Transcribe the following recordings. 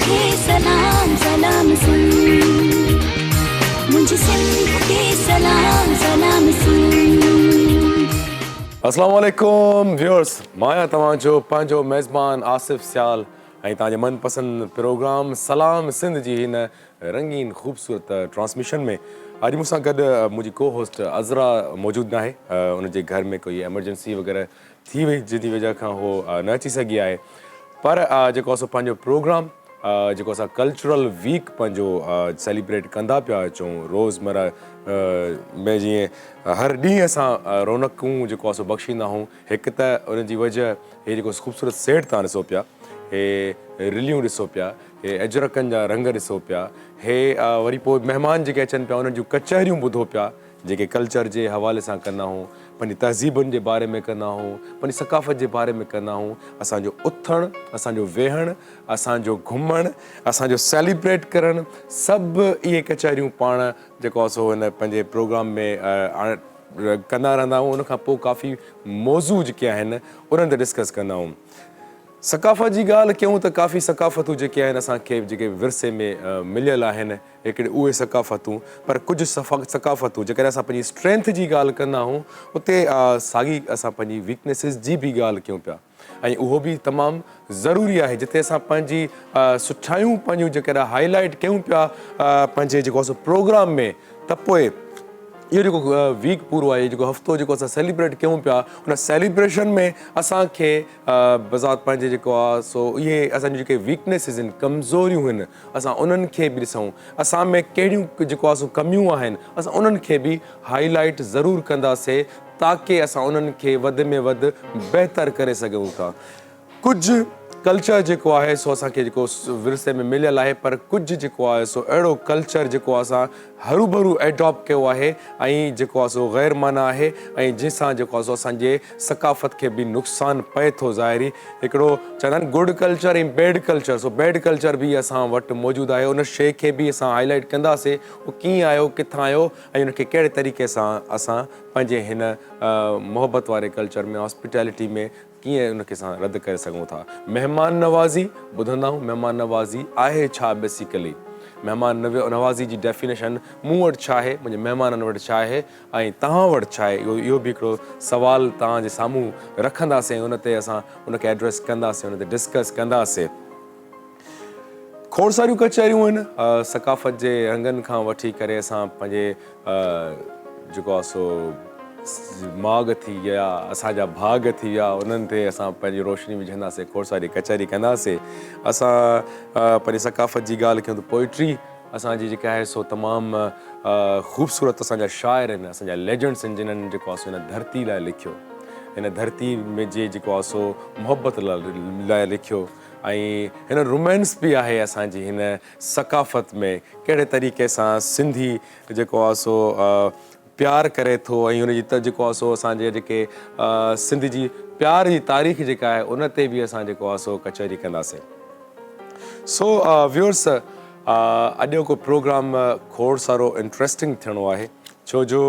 खे सलाम सलाम सिंध मुझे सिंध खे सलाम सलाम सिंध। अस्सलाम वालेकुम व्यूअर्स, मां तव्हांजो पंहिंजो मेज़बान आसिफ सियाल ऐं तव्हांजे मनपसंद प्रोग्राम सलाम सिंध जी हिन रंगीन ख़ूबसूरत ट्रांसमिशन में अॼु मूंसां गॾु मुंहिंजी को होस्ट अज़रा मौजूदु न आहे। उनजे घर में कोई एमरजेंसी वग़ैरह थी वई जंहिंजी वजह खां उहो न अची सघी आहे। पर जेको असां पंहिंजो प्रोग्राम जेको असां कल्चरल वीक पंहिंजो सेलिब्रेट कंदा पिया अचूं रोज़मर्रा में, जीअं हर ॾींहुं असां रौनकूं जेको आहे सो बख़्शींदा आहियूं। हिकु त उनजी वजह हे जेको ख़ूबसूरत सेट तव्हां ॾिसो पिया, हे रिलियूं ॾिसो पिया, हे अजरकनि जा रंग ॾिसो पिया, हे वरी पोइ महिमान जेके अचनि पिया उन्हनि जूं कचहरियूं ॿुधो पिया जेके कल्चर जे हवाले सां कंदा आहियूं, पंहिंजी तहज़ीबुनि जे बारे में कंदा आहियूं, पंहिंजी सकाफ़त जे बारे में कंदा आहियूं। असांजो उथणु, असांजो वेहणु, असांजो घुमणु, असांजो सेलिब्रेट करणु, सभु इहे कचहरियूं पाण जेको आहे सो हिन पंहिंजे प्रोग्राम में कंदा रहंदा आहियूं। उनखां पोइ काफ़ी मौज़ू जेके आहिनि उन्हनि ते डिस्कस कंदा आहियूं। सकाफ़त जी ॻाल्हि कयूं त काफ़ी सकाफ़तूं जेके आहिनि असांखे जेके विरसे में मिलियल आहिनि, हिकिड़े उहे सकाफ़तूं। पर कुझु सकाफ़तूं जेकॾहिं असां पंहिंजी स्ट्रेंथ जी ॻाल्हि कंदा आहियूं, उते साॻी असां पंहिंजी वीकनेसिस जी बि ॻाल्हि कयूं पिया, ऐं उहो बि तमामु ज़रूरी आहे। जिते असां पंहिंजी सुठायूं पंहिंजूं जेकॾहिं हाईलाइट कयूं पिया पंहिंजे जेको आहे सो प्रोग्राम में, त पोइ इहो जेको वीक पूरो आहे, जेको हफ़्तो जेको असां सेलिब्रेट कयूं पिया, उन सेलिब्रेशन में असांखे बज़ात पंहिंजे जेको आहे सो इहे असांजी जेके वीकनेसिस आहिनि, कमज़ोरियूं आहिनि, असां उन्हनि खे बि ॾिसूं। असां में कहिड़ियूं जेको आहे सो कमियूं आहिनि, असां उन्हनि खे बि हाईलाइट ज़रूरु कंदासीं ताकी असां उन्हनि खे वधि में वधि बहितर करे सघूं था। कुझु कल्चर जेको आहे सो असांखे जेको विरसे में मिलियल आहे, पर कुझु जेको आहे सो अहिड़ो कल्चर जेको असां हरू भरू एडॉप्ट कयो आहे ऐं जेको आहे सो ग़ैर माना आहे, ऐं जंहिंसां जेको आहे सो असांजे सकाफ़त खे बि नुक़सानु पए थो। ज़ाहिरी हिकिड़ो चवंदा आहिनि गुड कल्चर ऐं bed culture, so bad culture बि असां वटि मौजूदु आहे। उन शइ खे बि असां हाईलाइट कंदासीं, उहो कीअं आयो, किथां आयो, ऐं उनखे कहिड़े तरीक़े सां असां पंहिंजे हिन मोहबत वारे कल्चर में, हॉस्पिटैलिटी में कीअं उनखे असां रद्द करे सघूं था। महिमान नवाज़ी ॿुधंदा आहियूं, महिमान नवाज़ी आहे छा? बेसिकली महिमान नवाज़ी जी डेफिनेशन मूं वटि छा आहे, मुंहिंजे महिमाननि वटि छा आहे, ऐं तव्हां वटि छा आहे, इहो बि हिकिड़ो सुवालु तव्हांजे साम्हूं रखंदासीं। उन ते असां उनखे एड्रेस कंदासीं, उन ते डिस्कस कंदासीं। खोड़ सारियूं कचहरियूं आहिनि सकाफ़त जे रंगनि खां वठी करे असां पंहिंजे जेको आहे सो माॻ थी विया, असांजा भाॻ थी विया, उन्हनि ते असां पंहिंजी रोशनी विझंदासीं, खोड़ सारी कचहरी कंदासीं। असां पंहिंजी सकाफ़त जी ॻाल्हि कयूं त पोइट्री असांजी जेका आहे सो तमामु ख़ूबसूरत असांजा शाइर आहिनि, असांजा लेजेंड्स आहिनि, जिन्हनि जेको आहे सो हिन धरती लाइ लिखियो, हिन धरती में जेको आहे सो मोहबत लाइ लिखियो। ऐं हिन रोमांस बि आहे असांजी हिन सकाफ़त में, कहिड़े तरीक़े सां सिंधी जेको आहे सो प्यार करे थो, ऐं हुनजी त जेको आहे सो असांजे जेके सिंध जी प्यार जी तारीख़ जेका आहे उन ते बि असां जेको आहे सो कचहरी कंदासीं। सो व्यूअर्स, अॼु को प्रोग्राम खोड़ सारो इंट्रस्टिंग थियणो आहे, छो जो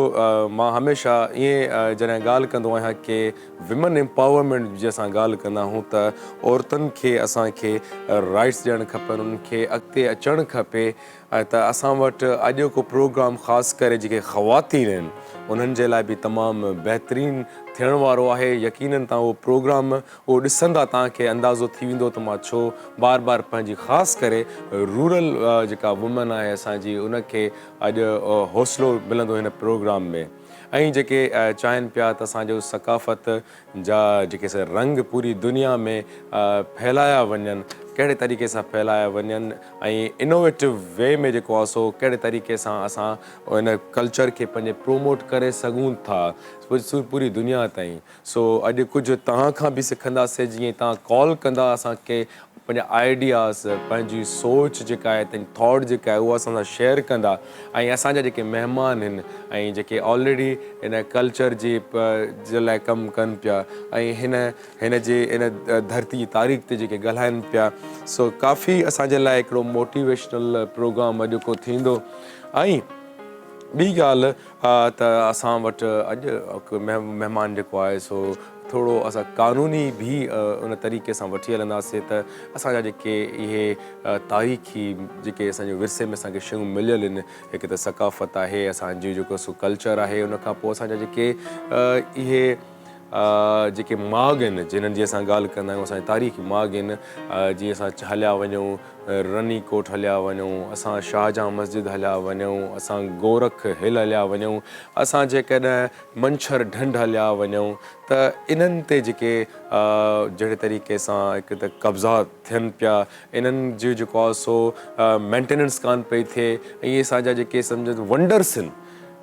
मां हमेशह ईअं जॾहिं ॻाल्हि कंदो आहियां की विमन एम्पावरमेंट जी असां ॻाल्हि कंदा आहियूं त औरतुनि खे असांखे राइट्स ॾियणु खपनि, उन्हनि खे अॻिते अचणु खपे। त असां वटि अॼु को प्रोग्राम ख़ासि करे जेके ख़वातीन आहिनि उन्हनि जे लाइ बि तमामु बहितरीनु थियण वारो आहे। यकीननि तव्हां उहो प्रोग्राम उहो ॾिसंदा, तव्हांखे अंदाज़ो थी वेंदो त मां छो बार बार पंहिंजी ख़ासि करे रूरल जेका वुमन आहे असांजी, उनखे अॼु हौसलो मिलंदो हिन प्रोग्राम में। ऐं जेके चाहिनि पिया त असांजो सकाफ़त जा जेके रंग पूरी दुनिया में फैलाया वञनि, कहिड़े तरीक़े सां फैलाया वञनि, ऐं इनोवेटिव वे में जेको आहे सो कहिड़े तरीक़े सां असां हिन कल्चर खे पंहिंजे प्रोमोट करे सघूं था पूरी दुनिया ताईं। सो अॼु कुझु तव्हां खां बि सिखंदासीं, जीअं तव्हां कॉल कंदा असांखे पंहिंजा आइडियाज़, पंहिंजी सोच जेका आहे, पंहिंजी थॉट जेका आहे उहा असां सां शेयर कंदा। ऐं असांजा जेके महिमान आहिनि ऐं जेके ऑलरेडी हिन कल्चर जे लाइ कमु कनि पिया ऐं हिन धरती जी तारीख़ ते जेके ॻाल्हाइनि पिया, सो काफ़ी असांजे लाइ हिकिड़ो मोटिवेशनल प्रोग्राम अॼु को थींदो। ऐं ॿी ॻाल्हि त असां वटि अॼु महिमान जेको आहे सो थोरो असां क़ानूनी भी उन तरीक़े सां वठी हलंदासीं त असांजा जेके इहे तारीख़ी जेके असांजे विरसे में असांखे शयूं मिलियल आहिनि, हिकु त सकाफ़त आहे, असांजो जेको सो कल्चर आहे, उन खां पोइ असांजा जेके इहे जेके माॻ आहिनि जिन्हनि जी असां ॻाल्हि कंदा आहियूं, असांजे तारीख़ी माॻ आहिनि, जीअं असां हलिया वञूं रनी कोट हलिया वञूं, असां शाहजहां मस्जिद हलिया वञूं, असां गोरख हिल हलिया वञूं, असां जेकॾहिं मंछर ढंढ हलिया वञूं, त इन्हनि ते जेके जहिड़े तरीक़े सां हिकु त कब्ज़ा थियनि पिया, इन्हनि जो जेको आहे सो मेंटेनेंस कान पई थिए, ऐं इहे असांजा जेके सम्झो वंडर्स आहिनि,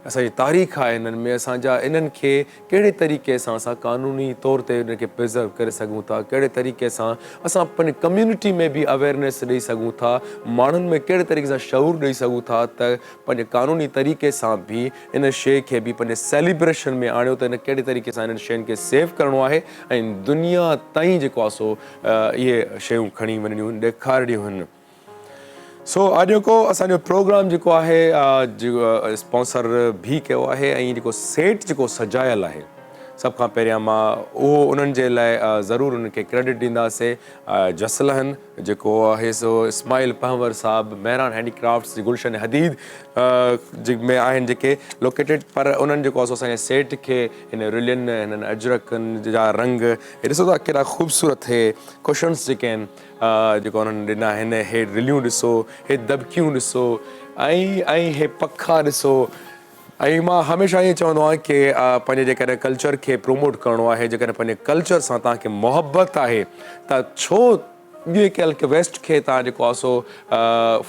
असांजी तारीख़ आहे इन्हनि में, असांजा इन्हनि खे कहिड़े तरीक़े सां असां क़ानूनी तौर ते इनखे प्रिज़र्व करे सघूं था, कहिड़े तरीक़े सां असां पंहिंजी कम्यूनिटी में बि अवेयरनेस ॾेई सघूं था, माण्हुनि में कहिड़े तरीक़े सां शऊर ॾेई सघूं था त पंहिंजे क़ानूनी तरीक़े सां बि इन शइ खे बि पंहिंजे सेलिब्रेशन में आणियो, त इन कहिड़े तरीक़े सां इन्हनि शयुनि खे सेव करिणो आहे ऐं दुनिया ताईं जेको आहे सो इहे शयूं खणी वञणियूं ॾेखारणियूं आहिनि। सो अॼु को असांजो प्रोग्राम जेको आहे स्पॉन्सर भी कयो आहे, ऐं जेको सेट जेको सजायल आहे, सभ खां पहिरियां मां उहो उन्हनि जे लाइ ज़रूरु उन्हनि खे क्रेडिट ॾींदासीं। जसलहन जेको आहे सो इस्माइल पंवर साहब, मेहरान हैंडीक्राफ्ट्स जी गुलशन हदीद में आहिनि जेके लोकेटेड, पर उन्हनि जेको आहे सो असांजे सेट खे हिन रिलियन हिननि अजरकनि जा रंग हे ॾिसो था केॾा ख़ूबसूरत हे कुशन्स जेके आहिनि जेको उन्हनि ॾिना आहिनि, हे रिलियूं ॾिसो, हे दबकियूं ॾिसो, ऐं हे पखा ॾिसो। ऐं मां हमेशह ईअं चवंदो आहियां की पंहिंजे जेकॾहिं कल्चर खे प्रोमोट करिणो आहे, जेकॾहिं पंहिंजे कल्चर सां तव्हांखे मोहबत आहे, त छो ॿिए कंहिं वेस्ट खे तव्हां जेको आहे सो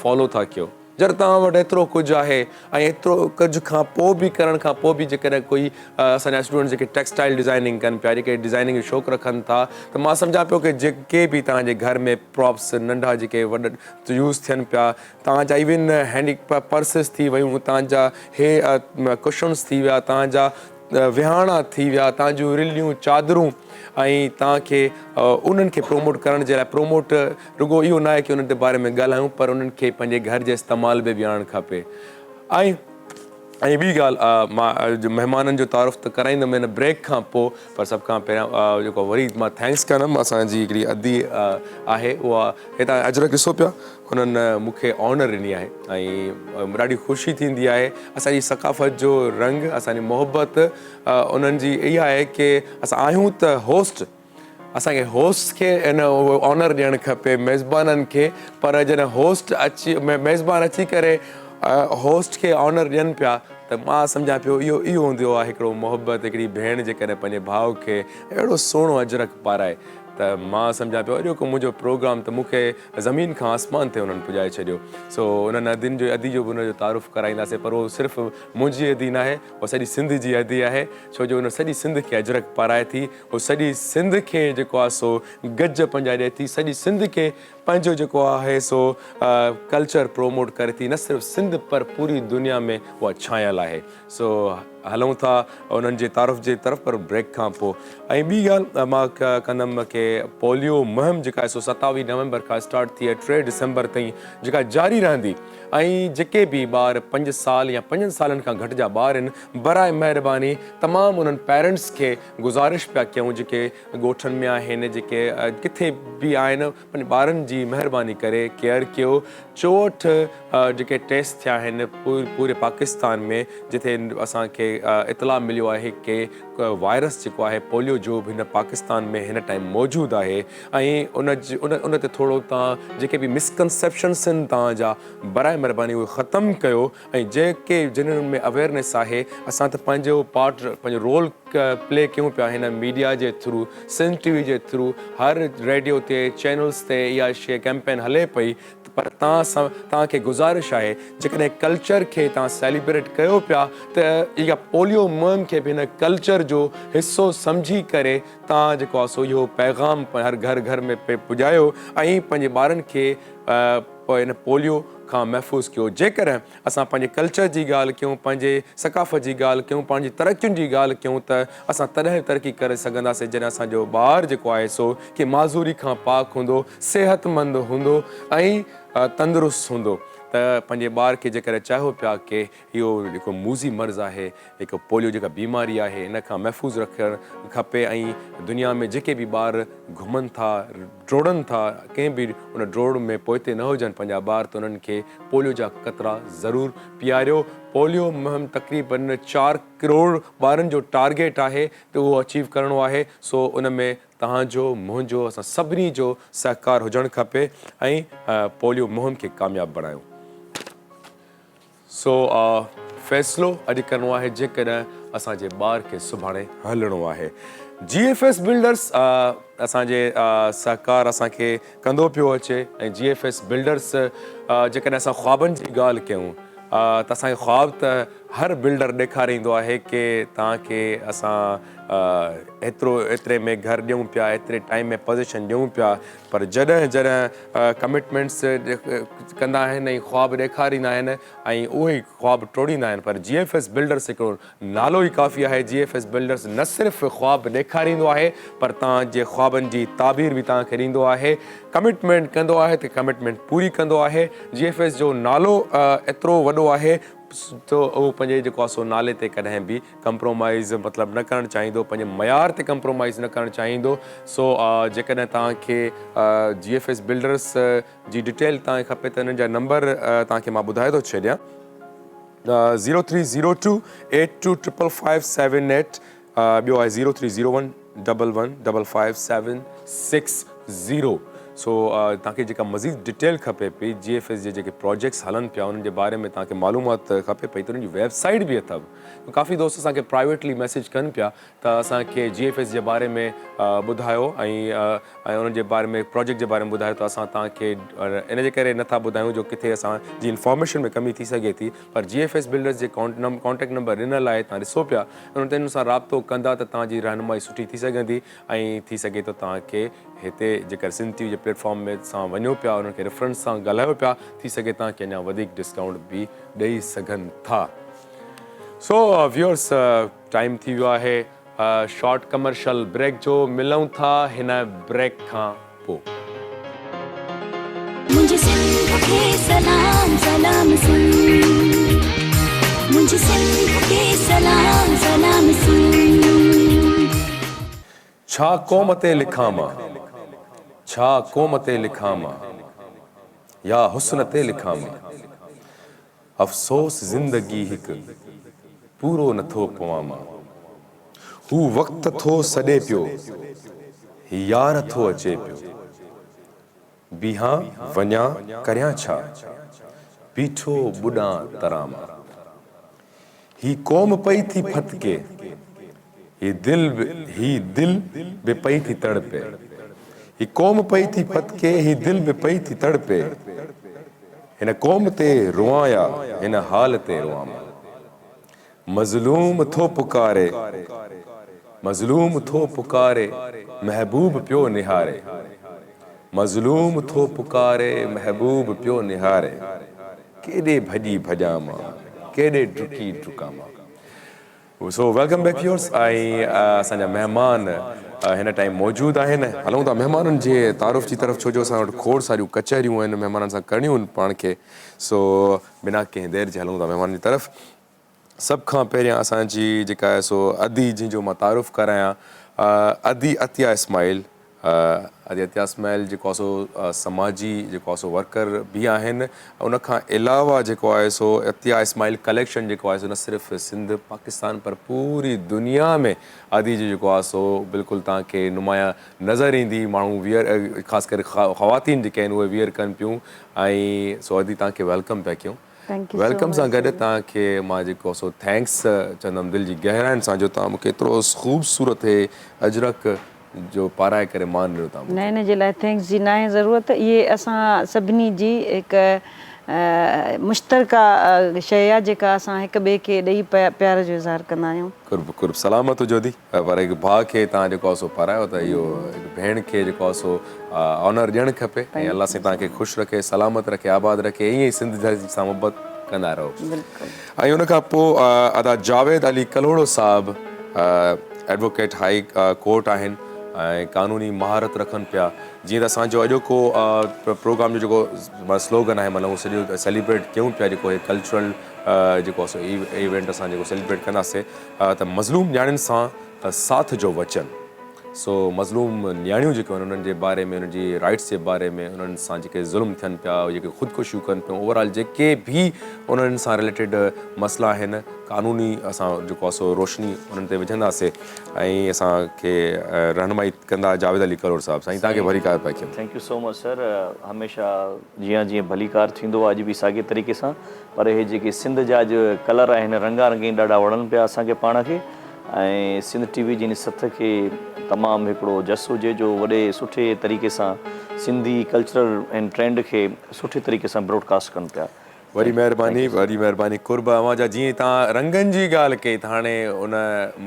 फॉलो था कयो, जॾहिं तव्हां वटि एतिरो कुझु आहे, ऐं एतिरो कुझु खां पोइ बि करण खां पोइ बि जेकॾहिं कोई असांजा स्टूडेंट जेके टेक्सटाइल डिज़ाइनिंग कनि पिया, जेके डिज़ाइनिंग जो शौक़ु रखनि था, त मां सम्झां पियो की जेके बि तव्हांजे घर में प्रॉप्स नंढा जेके वॾा यूज़ थियनि पिया, तव्हांजा इवन हैंडी पर्सिस थी वियूं, तव्हांजा हे कुशन्स थी विया, तव्हांजा विहाणा थी विया, तव्हांजूं रिलियूं चादरूं, ऐं तव्हांखे उन्हनि खे प्रोमोट करण जे लाइ प्रोमोट रुगो इहो न आहे की उन्हनि जे बारे में ॻाल्हायूं, पर उन्हनि खे पंहिंजे घर जे इस्तेमाल में बि आणणु खपे। ऐं ॿी ॻाल्हि, मां महिमाननि जो तारीफ़ त कराईंदुमि हिन ब्रेक खां पोइ, पर सभ खां पहिरियां जेको वरी मां थैंक्स कंदुमि असांजी हिकिड़ी अदी आहे, उहा हितां अजरक ॾिसो पिया, हुननि मूंखे ऑनर ॾिनी आहे, ऐं ॾाढी ख़ुशी थींदी आहे। असांजी सकाफ़त जो रंग, असांजी मोहबत उन्हनि जी इहा आहे की असां आहियूं त होस्ट, असांखे होस्ट खे इन ऑनर ॾियणु खपे मेज़बाननि खे, पर जॾहिं होस्ट अची मेज़बान अची करे होस्ट खे ऑनर ॾियनि पिया, त मां सम्झां पियो इहो हूंदो आहे हिकिड़ो मोहबत, हिकिड़ी भेण जेकॾहिं पंहिंजे भाउ खे अहिड़ो सुहिणो अजरक पाराए, त मां सम्झां पियो अॼु को मुंहिंजो प्रोग्राम त मूंखे ज़मीन खां आसमान ते उन्हनि पुॼाए छॾियो। सो उन्हनि अदी जो बि उनजो तारीफ़ कराईंदासीं, पर उहो सिर्फ़ु मुंहिंजी अदी न आहे, उहा सॼी सिंध जी अदी आहे, छो जो उन सॼी सिंध खे अजरक पाराए थी, उहो सॼी सिंध खे जेको आहे सो गज पंहिंजा ॾिए थी, सॼी सिंध खे पंहिंजो जेको आहे सो कल्चर प्रोमोट करे थी, न सिर्फ़ु सिंध पर पूरी दुनिया में उहा छायल आहे। सो हलूं था उन्हनि जे तारीफ़ जे तरफ़, पर ब्रेक खां पोइ। ऐं ॿी ॻाल्हि मां कंदुमि की पोलियो मुहिम जेका आहे सो 27 नवंबर खां स्टार्ट थी आहे, 3 डिसंबर ताईं जेका जारी रहंदी, ऐं जेके बि ॿार 5 साल या 5 सालनि खां घटि जा ॿार आहिनि, बराए महिरबानी तमामु उन्हनि पेरेंट्स खे गुज़ारिश पिया कयूं, जेके ॻोठनि में आहिनि, जेके किथे बि आहिनि, पंहिंजे ॿारनि जी महिरबानी करे केयर कयो। 64 जेके टेस्ट थिया आहिनि पूरे पाकिस्तान में, जिथे असांखे इतला मिलियो आहे की वायरस जेको आहे पोलियो जो बि हिन पाकिस्तान में हिन टाइम मौजूदु आहे, ऐं उन ते थोरो तव्हां जेके बि मिसकनसेप्शन्स आहिनि तव्हांजा, बराए महिरबानी उहे ख़तमु कयो, ऐं जेके जिन्हनि में अवेयरनेस आहे, असां त पंहिंजो पार्ट, पंहिंजो रोल प्ले कयूं पिया हिन मीडिया जे थ्रू, सिंध टीवी जे थ्रू, हर रेडियो ते चैनल्स ते इहा शइ कैंपेन हले पई, पर तव्हांखे गुज़ारिश आहे जेकॾहिं कल्चर खे तव्हां सेलिब्रेट कयो पिया, त इहा पोलियो मुहिम खे बि हिन कल्चर जो हिसो सम्झी करे तव्हां जेको आहे सो इहो पैगाम हर घर में पुॼायो, ऐं पंहिंजे ॿारनि खे हिन पोलियो खां महफ़ूज़ कयो। जेकॾहिं असां पंहिंजे कल्चर जी ॻाल्हि कयूं, पंहिंजे सकाफ़त जी ॻाल्हि कयूं, पंहिंजी तरक़ियुनि जी ॻाल्हि कयूं, त असां तॾहिं तरक़ी करे सघंदासीं जॾहिं असांजो ॿारु जेको आहे सो कि माज़ूरी खां पाक हूंदो, सिहतमंद हूंदो, ऐं तंदुरुस्त हूंदो त पंहिंजे ॿार खे जेकर चाहियो पिया की इहो जेको मूज़ी मर्ज़ आहे, हिकु पोलियो जेका बीमारी आहे, इन खां महफ़ूज़ रखणु खपे ऐं दुनिया में जेके बि ॿार घुमनि था, ड्रोड़नि था, कंहिं बि उन ड्रोड़ में पोइते न हुजनि पंहिंजा ॿार, त उन्हनि खे पोलियो जा क़तरा ज़रूरु पीआरियो। पोलियो मुहिम तक़रीबन 4 करोड़ ॿारनि जो टारगेट आहे त उहो अचीव करिणो आहे। सो उन में तव्हांजो, मुंहिंजो, असां सभिनी जो सहकार हुजणु खपे ऐं पोलियो मुहिम खे कामयाबु बणायूं। सो फ़ैसिलो अॼु करिणो आहे जेकॾहिं असांजे ॿार खे सुभाणे हलणो आहे। GFS बिल्डर्स असांजे सहकार असांखे कंदो पियो अचे ऐं GFS बिल्डर्स जेकॾहिं असां ख़्वाबनि जी ॻाल्हि कयूं त असांखे ख़्वाब त हर बिल्डर ॾेखारींदो आहे की तव्हांखे असां एतिरे में घर ॾियूं पिया, एतिरे टाइम में पोज़ीशन ॾियूं पिया, पर जॾहिं कमिटमेंट्स कंदा आहिनि ऐं ख़्वाब ॾेखारींदा आहिनि ऐं उहे ख़्वाब टोड़ींदा आहिनि। पर GFS बिल्डर्स हिकिड़ो नालो ई काफ़ी आहे। GFS बिल्डर्स न सिर्फ़ु ख़्वाब ॾेखारींदो आहे पर तव्हांजे ख़्वाबनि जी ताबीर बि तव्हांखे ॾींदो आहे, कमिटमेंट कंदो आहे त कमिटमेंट पूरी कंदो आहे। GFS जो नालो एतिरो वॾो आहे त उहो पंहिंजे जेको आहे सो नाले ते कॾहिं बि कंप्रोमाइज़ मतिलबु न करणु चाहींदो, पंहिंजे मयार ते कंप्रोमाइज़ न करणु चाहींदो। सो जेकॾहिं तव्हांखे GFS बिल्डर्स जी डिटेल तव्हांखे खपे त हिननि जा नंबर तव्हांखे मां ॿुधाए थो छॾियां। 0302 825558, ॿियो आहे 0301 11555660। सो तव्हांखे जेका मज़ीद डिटेल खपे पई GFS जे जेके प्रोजेक्ट्स हलनि पिया उन्हनि जे बारे में तव्हांखे मालूमात खपे पई त उन्हनि जी वेबसाइट बि अथव। काफ़ी दोस्त असांखे प्राइवेटली मैसेज कनि पिया त असांखे GFS जे बारे में ॿुधायो ऐं उन्हनि जे बारे में प्रोजेक्ट जे बारे में ॿुधायो। त असां तव्हांखे इन जे करे नथा ॿुधायूं जो किथे असांजी इंफॉर्मेशन में कमी थी सघे थी, पर GFS बिल्डर्स जे कॉन्टेक्ट नंबर ॾिनल आहे, तव्हां ॾिसो पिया, उन्हनि सां राब्तो कंदा त तव्हांजी रहनुमाई सुठी थी सघंदी ऐं थी सघे थो तव्हांखे हिते जेकर सिंध टीवी जे प्लेटफॉर्म में सां वञो पिया, उन्हनि खे रेफरेंस सां ॻाल्हायो पिया, थी सघे तव्हांखे अञा वधीक डिस्काउंट बि ॾेई सघनि था। सो व्यूअर्स, टाइम थी वियो आहे शॉर्ट कमर्शियल ब्रेक जो। मिलूं था हिन ब्रेक खां पोइ। मुझे सिंध के सलाम सलाम सिंध, मुझे सिंध के सलाम सलाम सिंध। छा क़ौम ते लिखां मां, छा क़ौम ते लिखां मां, या हुस्न ते लिखां मां, अफ़सोस ज़िंदगी हिकु पूरो नथो पवां मां। हू वक़्तु थो सॾे पियो, यार थो अचे पियो, बीहां वञां करियां छा, बीठो ॿुॾां तरां मां। ही क़ौम पई थी फतके, ही दिल बि पई थी तड़पे, ही क़ौम पई थी फतके, ही दिल बि पई थी तड़पे। हिन क़ौम ते रुआं या हिन हाल ते रुआं मां। मज़लूम थो पुकारे, मज़लूम थो पुकारे, महबूब पियो निहारे, मज़लूम थो पुकारे, महबूब पियो निहारे। केॾे भॼी भॼां मां, केॾे डुकी डुकां मां। So welcome back viewers. ऐं असांजा महिमान हिन टाइम मौजूदु आहिनि। हलूं था महिमाननि जे तारुफ़ जी तरफ़, छो जो असां वटि खोड़ सारियूं कचहरियूं आहिनि महिमाननि सां करणियूं आहिनि पाण खे। सो बिना कंहिं देरि जे हलूं था महिमाननि जी तरफ़। सभ खां पहिरियां असांजी जेका आहे सो अदी जंहिंजो मां तारुफ़ करायां, अदी अतिया इस्माइल। अदी अतिया इस्माइल जेको आहे सो समाजी जेको आहे सो वर्कर बि आहिनि। उनखां अलावा जेको आहे सो अतिया इस्माइल कलेक्शन जेको आहे सो न सिर्फ़ु सिंध पाकिस्तान पर पूरी दुनिया में अदी जो जेको आहे सो बिल्कुलु तव्हांखे नुमाया नज़र ईंदी। माण्हू वियर, ख़ासि करे ख़वातीन जेके आहिनि उहे वियर कनि पियूं। ऐं सो अदी तव्हांखे वेलकम पिया कयूं। वेलकम सां गॾु तव्हांखे मां जेको सो थैंक्स चवंदुमि दिलि जी गहराइनि सां, जो तव्हां मूंखे एतिरो ख़ूबसूरत अजरक जो पाराए करे मान ॾिनो था। न हिन जे लाइ थैंक्स जी न आहे ज़रूरत। इहे असां सभिनी जी हिकु मुश्तरका शइ आहे जेका असां हिक ॿिए खे ॾेई प्यार जो इज़हार कंदा आहियूं। कुर्ब कुर्ब सलामत हुजो दी। पर हिकु भाउ खे तव्हां जेको आहे सो पारायो त इहो हिकु भेण खे जेको आहे सो ऑनर ॾियणु खपे। ऐं अलाह साईं तव्हांखे ख़ुशि रखे, सलामत रखे, आबाद रखे, ईअं ई सिंध सां मुहबत कंदा रहो। ऐं उनखां पोइ अदा जावेद अली कलोड़ो साहिबु एडवोकेट हाई कोर्ट आहिनि। ऐं क़ानूनी महारत रखनि पिया। जीअं त असांजो अॼोको प्रोग्राम जो जेको स्लोगन आहे मतिलबु उहो सॼो सेलिब्रेट कयूं पिया, जेको हे कल्चरल जेको आहे इवेंट असां जेको सेलिब्रेट कंदासीं त मज़लूम न्याणियुनि सां साथ जो वचन। सो मज़लूम न्याणियूं जेके आहिनि उन्हनि जे बारे में, उन्हनि जी राइट्स जे बारे में, उन्हनि सां जेके ज़ुल्म थियनि पिया, जेके ख़ुदकुशियूं कनि पियूं, ओवरऑल जेके बि उन्हनि सां रिलेटेड मसइला आहिनि, क़ानूनी असां जेको आहे सो रोशनी उन्हनि ते विझंदासीं ऐं असांखे रहनुमाई कंदा जावेद अली करोड़ साहिबु। साईं तव्हांखे भलीकार पिया कयूं। Thank you so much sir. हमेशह जीअं जीअं भलीकार थींदो आहे अॼु बि साॻे तरीक़े सां, पर इहे जेके सिंध जा अॼु कलर आहिनि रंगा रंगीन ॾाढा वणनि पिया असांखे पाण खे, ऐं सिंध टीवी जी निसथ खे तमामु हिकिड़ो जस हुजे जो वॾे सुठे तरीक़े सां सिंधी कल्चरल ऐं ट्रेंड खे सुठे तरीक़े सां ब्रॉडकास्ट कनि पिया। वॾी महिरबानी कुर्ब अवां जा। जीअं तव्हां रंगनि जी ॻाल्हि कई त हाणे उन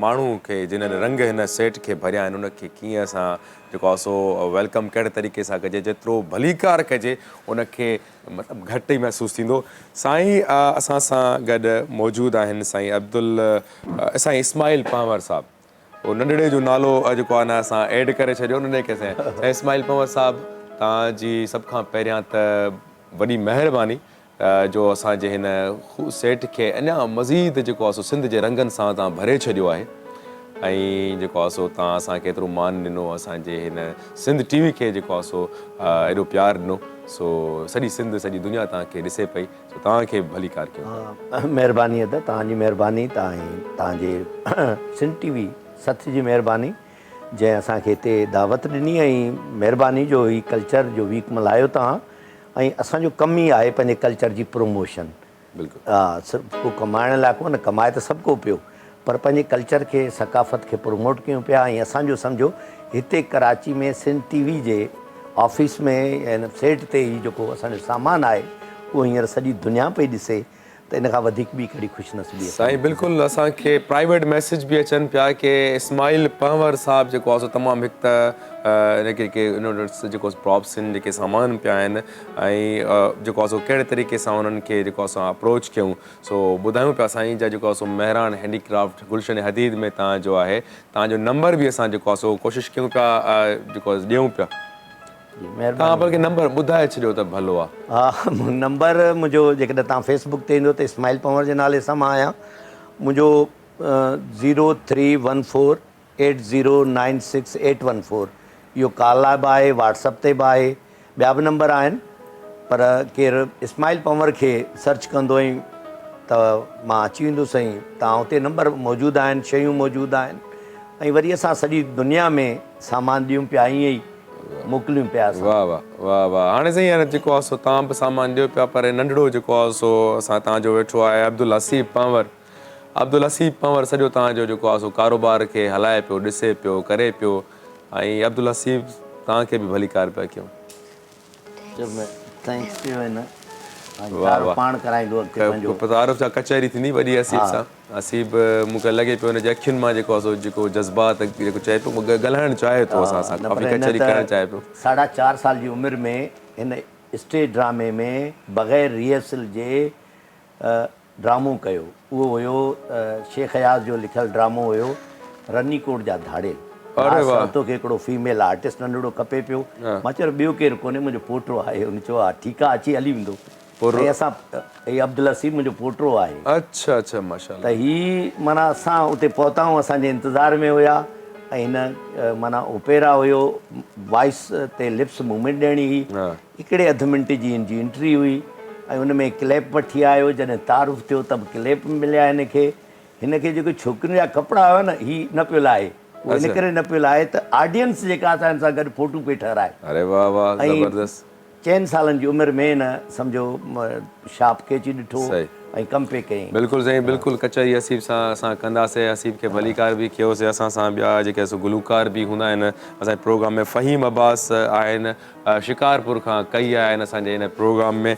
माण्हू खे जिन्हनि रंग हिन सेट खे भरिया आहिनि उनखे कीअं असां जेको आहे सो वेलकम कहिड़े तरीक़े सां कजे, जेतिरो भलीकार कजे उनखे मतिलबु घटि ई महसूसु थींदो। साईं असां सां गॾु मौजूदु आहिनि साईं इस्माइल पंवर साहिबु। उहो नंढड़े जो नालो जेको आहे न असां एड करे छॾियो उन्हनि खे। साईं इस्माइल पंवर साहिबु तव्हांजी सभ खां पहिरियां त वॾी महिरबानी जो असांजे हिन सेट खे अञा मज़ीद जेको आहे सो सिंध जे रंगनि सां तव्हां भरे छॾियो आहे, ऐं जेको आहे सो तव्हां असांखे एतिरो मान ॾिनो, असांजे हिन सिंध टीवी खे जेको आहे सो एॾो प्यारु ॾिनो। सो सॼी सिंध सॼी दुनिया तव्हांखे ॾिसे पई, सो तव्हांखे भलीकार कयो। महिरबानी अदा, तव्हांजी महिरबानी, तव्हांजे सिंध टीवी सथ जी महिरबानी जंहिं असांखे हिते दावत ॾिनी, ऐं महिरबानी जो ही कल्चर जो वीक मल्हायो तव्हां, ऐं असांजो कमु ई आहे पंहिंजे कल्चर जी प्रोमोशन। बिल्कुलु हा, सिर्फ़ु को कमाइण लाइ कोन, कमाए त सभु को पियो, पर पंहिंजे कल्चर खे सकाफ़त खे प्रोमोट कयूं पिया। ऐं असांजो सम्झो हिते कराची में सिंध टीवी जे ऑफिस में ऐं सेट ते ई जेको असांजो सामान आहे उहो हींअर सॼी दुनिया पई ॾिसे, त इन खां वधीक ॿी कहिड़ी ख़ुशनसीबी आहे। साईं बिल्कुलु असांखे प्राइवेट मैसेज बि अचनि पिया की इस्माइल पंवर साहिबु जेको आहे सो तमामु हिकु त हिनखे जेको प्रॉप्स आहिनि, जेके सामान पिया आहिनि, ऐं जेको आहे सो कहिड़े तरीक़े सां उन्हनि खे जेको असां अप्रोच कयूं। सो ॿुधायूं पिया साईं जा जेको आहे सो मेहरान हैंडीक्राफ्ट गुलशन हदीद में तव्हांजो आहे, तव्हांजो नंबर बि असां जेको आहे सो कोशिशि कयूं पिया जेको ॾियूं पिया। तव्हां पर नंबर ॿुधाए छॾियो त भलो आहे। हा, नंबर मुंहिंजो जेकॾहिं तव्हां फेसबुक ते ईंदो त इस्माइल पंवर जे नाले सां मां आहियां। मुंहिंजो 031480968114 इहो कॉल लाइ बि आहे, व्हाट्सअप ते बि आहे, ॿिया बि नंबर आहिनि, पर केरु इस्माइल पंवर खे सर्च कंदो ई त मां अची वेंदुसि। ऐं तव्हां उते नंबर मौजूदु आहिनि, शयूं मौजूदु आहिनि, ऐं वरी असां सॼी दुनिया में सामान ॾियूं पिया, ईअं ई मोकिलियूं पिया। वाह वाह वाह वाह। हाणे साईं हाणे जेको आहे सो तव्हां बि सामान ॾियो पिया, पर नंढड़ो जेको आहे सो असां तव्हांजो वेठो आहे अब्दुल हसीब पंवर। अब्दुल हसीब पंवर सॼो तव्हांजो जेको आहे सो कारोबार खे हलाए पियो, ॾिसे पियो, करे पियो, ऐं अब्दुल हसीब तव्हांखे बि भलीकार पिया कयूं। पाण कराईंदो तारुफ़ सां कचहरी थींदी वॾी हसीब सां। हसीब मूंखे लॻे पियो हुनजे अखियुनि मां जेको आहे सो जेको जज़्बात जेको चए पियो ॻाल्हाइणु चाहे थो असां सां, काफ़ी कचहरी करणु चाहे पियो। 4.5 साल जी उमिरि में हिन स्टेज ड्रामे में बग़ैर रिहर्सल जे ड्रामो कयो। उहो हुयो शेख अयाज़ जो लिखियलु ड्रामो हुयो रनीकोट जा धाड़े। तोखे हिकिड़ो फीमेल आर्टिस्ट नंढड़ो खपे पियो। मां चयो ॿियो केरु कोन्हे, मुंहिंजो पोटो आहे। हुन चयो हा ठीकु आहे, अची हली वेंदो। असां अब्दुल हसीब मुंहिंजो पोटो आहे। अच्छा अच्छा माशाअल्लाह। त ही माना असां उते पहुताऊं, असांजे इंतज़ार में हुया, ऐं हिन माना ओपेरा हुयो, वॉइस ते लिप्स मूवमेंट ॾियणी हुई, हिकिड़े अधु मिंट जी हिन जी एंट्री हुई, ऐं हुन में क्लैप वठी आयो। जॾहिं तारुफ़ थियो त क्लैप मिलिया हिनखे जेको छोकिरियुनि जा कपिड़ा हुआ न, ही न पियो लाहे। उहो इन करे न पियो लाहे त ऑडियंस जेका असां सां गॾु फोटू पई ठहिराए। अरे वाह वाह, ज़बरदस्त। 4 सालनि जी उमिरि में न सम्झो शाप केची ॾिठो ऐं कम पे कयईं। बिल्कुलु साईं, बिल्कुलु कचहरी हसीब सां असां कंदासीं। हसीब खे भलीकार बि कयोसीं। असां सां ॿिया जेके गुलूकार बि हूंदा आहिनि असांजे प्रोग्राम में। फ़हीम अब्बास आहिनि, शिकारपुर खां कई आहिनि असांजे हिन प्रोग्राम में।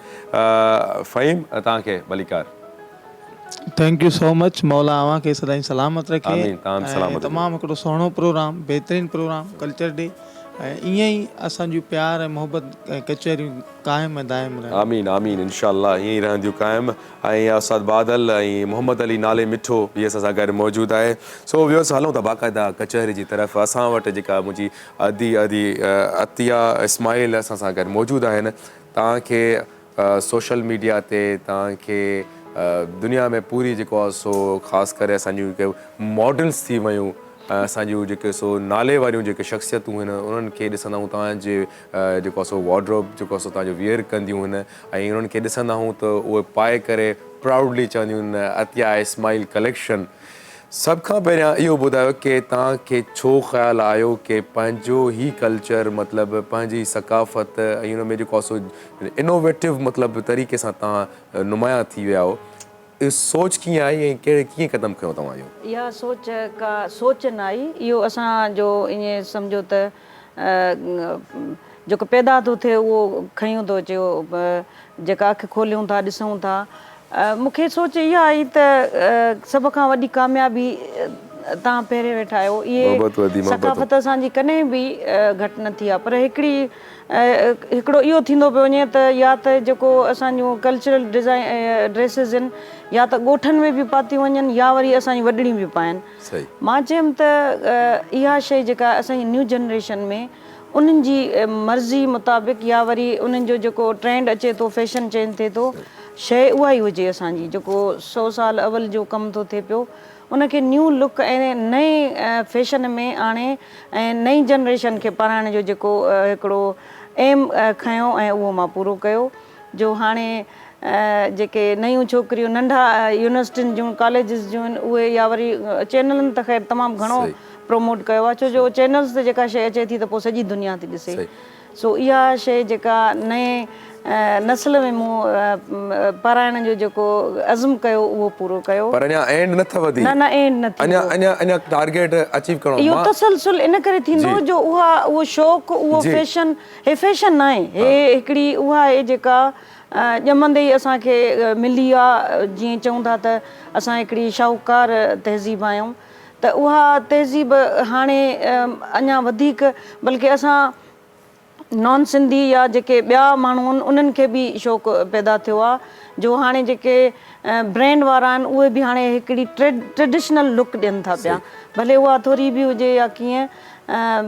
फ़हीम तव्हांखे भलीकार। Thank you so much. मौला अवां खे सदाईं सलामत रखे। आमीन, तमामु सलामत। तमामु हिकिड़ो सुहिणो प्रोग्राम, बहितरीनु प्रोग्राम कल्चर डे, ऐं ईअं ई असांजूं प्यार ऐं मोहबत ऐं कचहरियूं क़ाइमु ऐं दाइमु रहनि। आमीन आमीन इंशाल्लाह ईअं ई रहंदियूं क़ाइमु। ऐं उस्ताद बादल ऐं मोहम्मद अली नाले मिठो बि असां सां गॾु मौजूदु आहे। सो व्यूअर्स हलूं था बाक़ाइदा कचहरी जी तरफ़। असां वटि जेका मुंहिंजी अदी अतिया इस्माइल असां सां गॾु मौजूदु आहिनि। तव्हांखे सोशल मीडिया ते तव्हांखे दुनिया में पूरी जेको आहे सो ख़ासि करे असांजूं जेके मॉडल्स थी वियूं, असांजूं जेके सो नाले वारियूं जेके शख़्सियतूं आहिनि उन्हनि खे ॾिसंदा आहियूं, तव्हांजे जेको आहे सो वॉर्ड्रोब जेको आहे सो तव्हांजो वियर कंदियूं आहिनि ऐं उन्हनि खे ॾिसंदा आहियूं त उहे पाए करे प्राउडली चवंदियूं आहिनि अतिया इस्माइल कलेक्शन। सभ खां पहिरियां इहो ॿुधायो कि तव्हांखे छो ख़्यालु आयो कि पंहिंजो ई कल्चर मतिलबु पंहिंजी सकाफ़त ऐं हुन में जेको आहे सो इनोवेटिव मतिलबु तरीक़े सां तव्हां नुमाया थी विया हो, सोच कीअं आई ऐं कीअं क़दम खयों तव्हां इहो? इहा सोच न आई, इहो असांजो ईअं सम्झो त जेको पैदा थो थिए उहो खयूं थो अचे, जेका अखि खोलियूं था ॾिसूं था। मूंखे सोच इहा आई त सभ खां वॾी कामयाबी तव्हां पहिरें वेठा आहियो, इहे सकाफ़त असांजी कॾहिं बि घटि न थी आहे। पर हिकिड़ो इहो थींदो पियो वञे त या त जेको असांजूं कल्चरल ड्रेसिस आहिनि या त ॻोठनि में बि पातियूं वञनि या वरी असांजी वॾड़ियूं बि पाइनि। मां चयमि त इहा शइ जेका असांजी न्यू जनरेशन में उन्हनि जी मर्ज़ी मुताबिक़ या वरी उन्हनि जो जेको ट्रेंड अचे थो, फैशन चेंज थिए थो, शइ उहा ई हुजे। असांजी जेको 100 साल अवल जो कमु थो थिए पियो उनखे न्यू लुक ऐं नए फैशन में आणे ऐं नई जनरेशन खे पढ़ाइण जो जेको हिकिड़ो एम खयों ऐं उहो मां पूरो कयो। जो हाणे जेके नयूं छोकिरियूं नंढा यूनिवर्सिटियुनि जूं कॉलेजिस जूं आहिनि उहे या वरी चैनलनि त ख़ैर तमामु घणो प्रमोट कयो आहे, छो जो चैनल्स ते जेका शइ अचे थी त पोइ सॼी दुनिया थी ॾिसे। सो इहा शइ जेका नए नस्ल में मूं पढ़ाइण जो जेको अज़म कयो उहो पूरो कयो। पर अञा एंड न अथव दी। न एंड न थी, अञा टारगेट अचीव करणो। इहो तसलसल इन करे थींदो जो उहो शौक़ु, उहो फैशन, हे फैशन न आहे, हे हिकिड़ी उहा आहे जेका ॼमंदे ई असांखे मिली आहे। जीअं चऊं था त असां हिकिड़ी शाहूकार तहज़ीब आहियूं, त उहा तहज़ीब हाणे अञा वधीक बल्कि असां नॉन सिंधी या जेके ॿिया माण्हू आहिनि उन्हनि खे बि शौक़ु पैदा थियो आहे। जो हाणे जेके ब्रांड वारा आहिनि उहे बि हाणे हिकिड़ी ट्रेडिशनल लुक ॾियनि था पिया, भले उहा थोरी बि हुजे या कीअं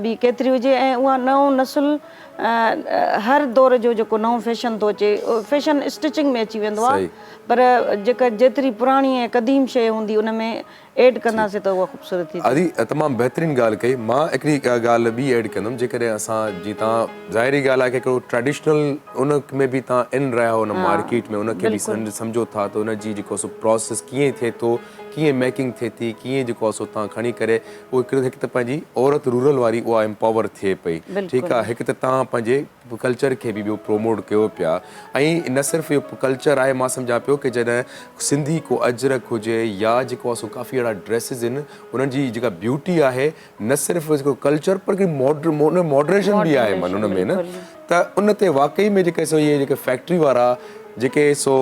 बि केतिरी हुजे। ऐं उहा नओं नसुल हर दौर जो जेको नओं फैशन थो अचे, फैशन स्टिचिंग में अची वेंदो आहे, पर जेका जेतिरी पुराणी ऐं क़दीम शइ हूंदी उन में एड कंदासीं त उहा ख़ूबसूरत थी। आदि तमामु बहितरीनु ॻाल्हि कई। मां हिकिड़ी ॻाल्हि ॿी एड कंदुमि, जेकॾहिं असां जीअं तव्हां ज़ाहिरी ॻाल्हि आहे कि हिकिड़ो ट्रेडिशनल उन में बि तव्हां इन रहिया हो, उन मार्केट में उनखे बि सम्झो था त उनजी जेको सो प्रोसेस कीअं थिए थो, कीअं मेकिंग थिए थी, कीअं जेको आहे सो तव्हां खणी करे उहो हिकु त पंहिंजी औरत रूरल वारी उहा एम्पावर थिए पई, ठीकु आहे। हिकु त तव्हां पंहिंजे कल्चर खे बि ॿियो प्रोमोट कयो पिया, ऐं न सिर्फ़ु इहो कल्चर आहे, मां सम्झां पियो कि जॾहिं सिंधी को अजरक हुजे या जेको आहे सो काफ़ी अहिड़ा ड्रेसिस आहिनि उन्हनि जी जेका ब्यूटी आहे, न सिर्फ़ु जेको कल्चर पर मॉडरेशन बि आहे मन उन में, न त उन ते वाक़ई में जेके सो इहे जेके फैक्ट्री वारा जेके सो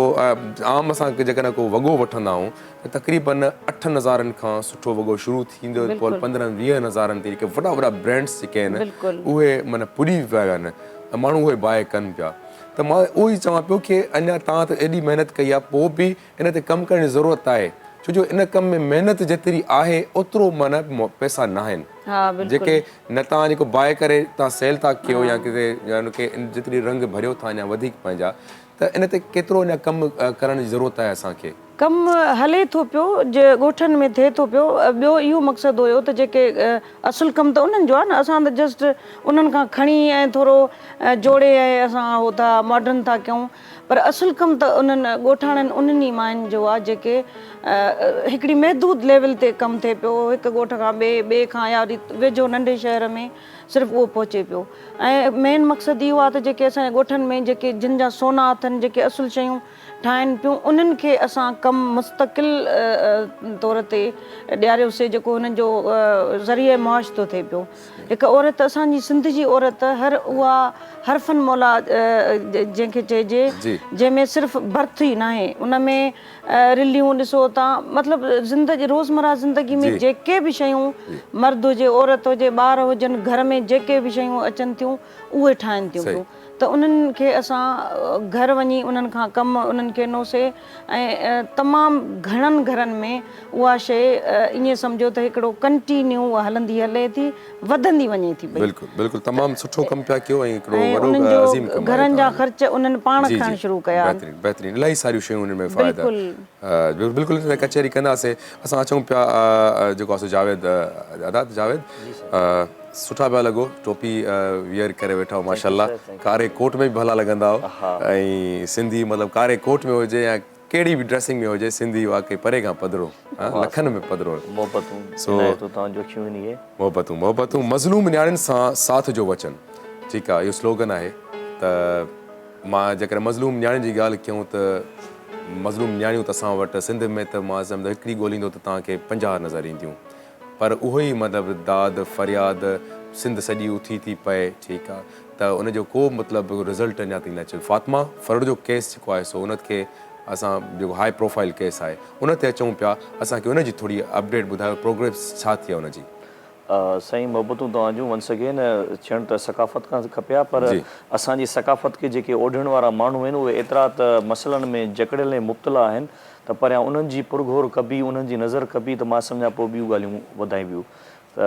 आम असां जेकॾहिं को वॻो वठंदा आहियूं त तक़रीबन 8 हज़ारनि खां सुठो वॻो शुरू थींदो, पोइ 15-20 हज़ारनि ते जेके वॾा ब्रांड्स जेके आहिनि उहे माना पुॼी विया आहिनि, माण्हू उहे बाए कनि पिया। त मां उहो ई चवां पियो कि अञा तव्हां त एॾी महिनत कई आहे, पोइ बि इन ते कमु करण जी ज़रूरत आहे, छो जो इन कम में महिनत जेतिरी आहे ओतिरो माना पैसा न आहिनि जेके न तव्हां जेको बाए करे तव्हां सेल था कयो या किथे उनखे जेतिरी रंग भरियो था अञा वधीक पंहिंजा, त इन ते केतिरो अञा कमु करण जी ज़रूरत आहे असांखे। कमु हले थो पियो, जे ॻोठनि में थिए थो पियो। ॿियो इहो मक़सदु हुयो त जेके असुलु कमु त उन्हनि जो आहे न, असां त जस्ट उन्हनि खां खणी ऐं थोरो जोड़े ऐं असां उहो था मॉडर्न था कयूं, पर असुलु कमु त उन्हनि ॻोठाणनि उन्हनि ई मायुनि जो आहे जेके हिकिड़ी महदूद लेवल ते कमु थिए पियो, हिकु ॻोठ खां ॿिए खां या वरी वेझो नंढे शहर में सिर्फ़ु उहो पहुचे पियो। ऐं मेन मक़सदु इहो आहे त जेके असांजे ॻोठनि में जेके जिन जा सोना अथनि, जेके असुलु शयूं ठाहिनि पियूं, उन्हनि खे असां कमु मुस्तक़िल तौर ते ॾियारियोसीं, जेको हुननि जो ज़रिए मुआश थो थिए पियो। हिकु औरत, असांजी सिंध जी औरत उहा हरफन मौला जंहिंखे चइजे, जंहिंमें सिर्फ़ु बर्थ ई न आहे, उन में रिलियूं ॾिसो तव्हां, मतिलबु रोज़मर्रा ज़िंदगी में जेके बि शयूं, मर्द हुजे औरत हुजे ॿार हुजनि, घर में में जेके बि शयूं अचनि थियूं उहे ठाहिनि थियूं सही। पियूं त उन्हनि खे असां घर वञी उन्हनि खां कमु उन्हनि खे नोसे ऐं तमामु घणनि घरनि में उहा शइ ईअं सम्झो त हिकिड़ो कंटिन्यू उहा हले थी वधंदी वञे थी पई बिल्कुलु बिल्कुलु तमामु सुठो कमु पिया कयो ऐं हिकिड़ो ऐं वॾो उन्हनि अज़ीम जो कमु घरनि जा ख़र्च उन्हनि पाण जी, खणणु जी, शुरू कया आहिनि। बहितरीनु बहितरीनु इलाही सारियूं शयूं हुन में फ़ाइदा बिल्कुलु। बिल्कुलु हिन कचहरी कंदासीं असां अचूं पिया जेको आहे जावेद जावेद सुठा पिया लॻो टोपी वियर करे वेठा हो माशाल्लाह कारे कोट में बि भला लॻंदा हो ऐं सिंधी मतिलबु कारे कोट में हुजे या कहिड़ी बि ड्रेसिंग में हुजे सिंधी वाकई परे खां पधिरो लखनि में पधिरो मोहबतूं मोहबतूं मज़लूम नियाणियुनि सां साथ जो वचन ठीकु आहे इहो स्लोगन आहे त मां जेकर मज़लूम नियाणियुनि जी ॻाल्हि कयूं त मज़लूम नियाणियूं त असां वटि सिंध में त मां सम्झो हिकिड़ी ॻोल्हींदो त तव्हांखे 50 नज़र ईंदियूं पर उहो ई मतिलबु दाद फ़रियाद सिंध सॼी उथी थी पए ठीकु आहे त उनजो को मतिलबु रिज़ल्ट अञा ताईं न अचे फातिमा फरड़ जो केस जेको आहे सो उनखे असां जेको हाई प्रोफाइल केस आहे उन ते अचूं पिया असांखे उनजी थोरी अपडेट ॿुधायो प्रोग्रेस छा थी आहे उनजी। साईं मोहबतूं तव्हांजूं वंस अगेन थियण त सकाफ़त खां खपे हा पर असांजी सकाफ़त खे जेके ओढ़ण वारा माण्हू आहिनि उहे एतिरा त मसइलनि में जकड़ियल ऐं मुब्तला आहिनि त परियां उन्हनि जी पुरघोर कबी उन्हनि जी नज़र कबी त मां सम्झां पोइ ॿियूं ॻाल्हियूं वधाइबियूं त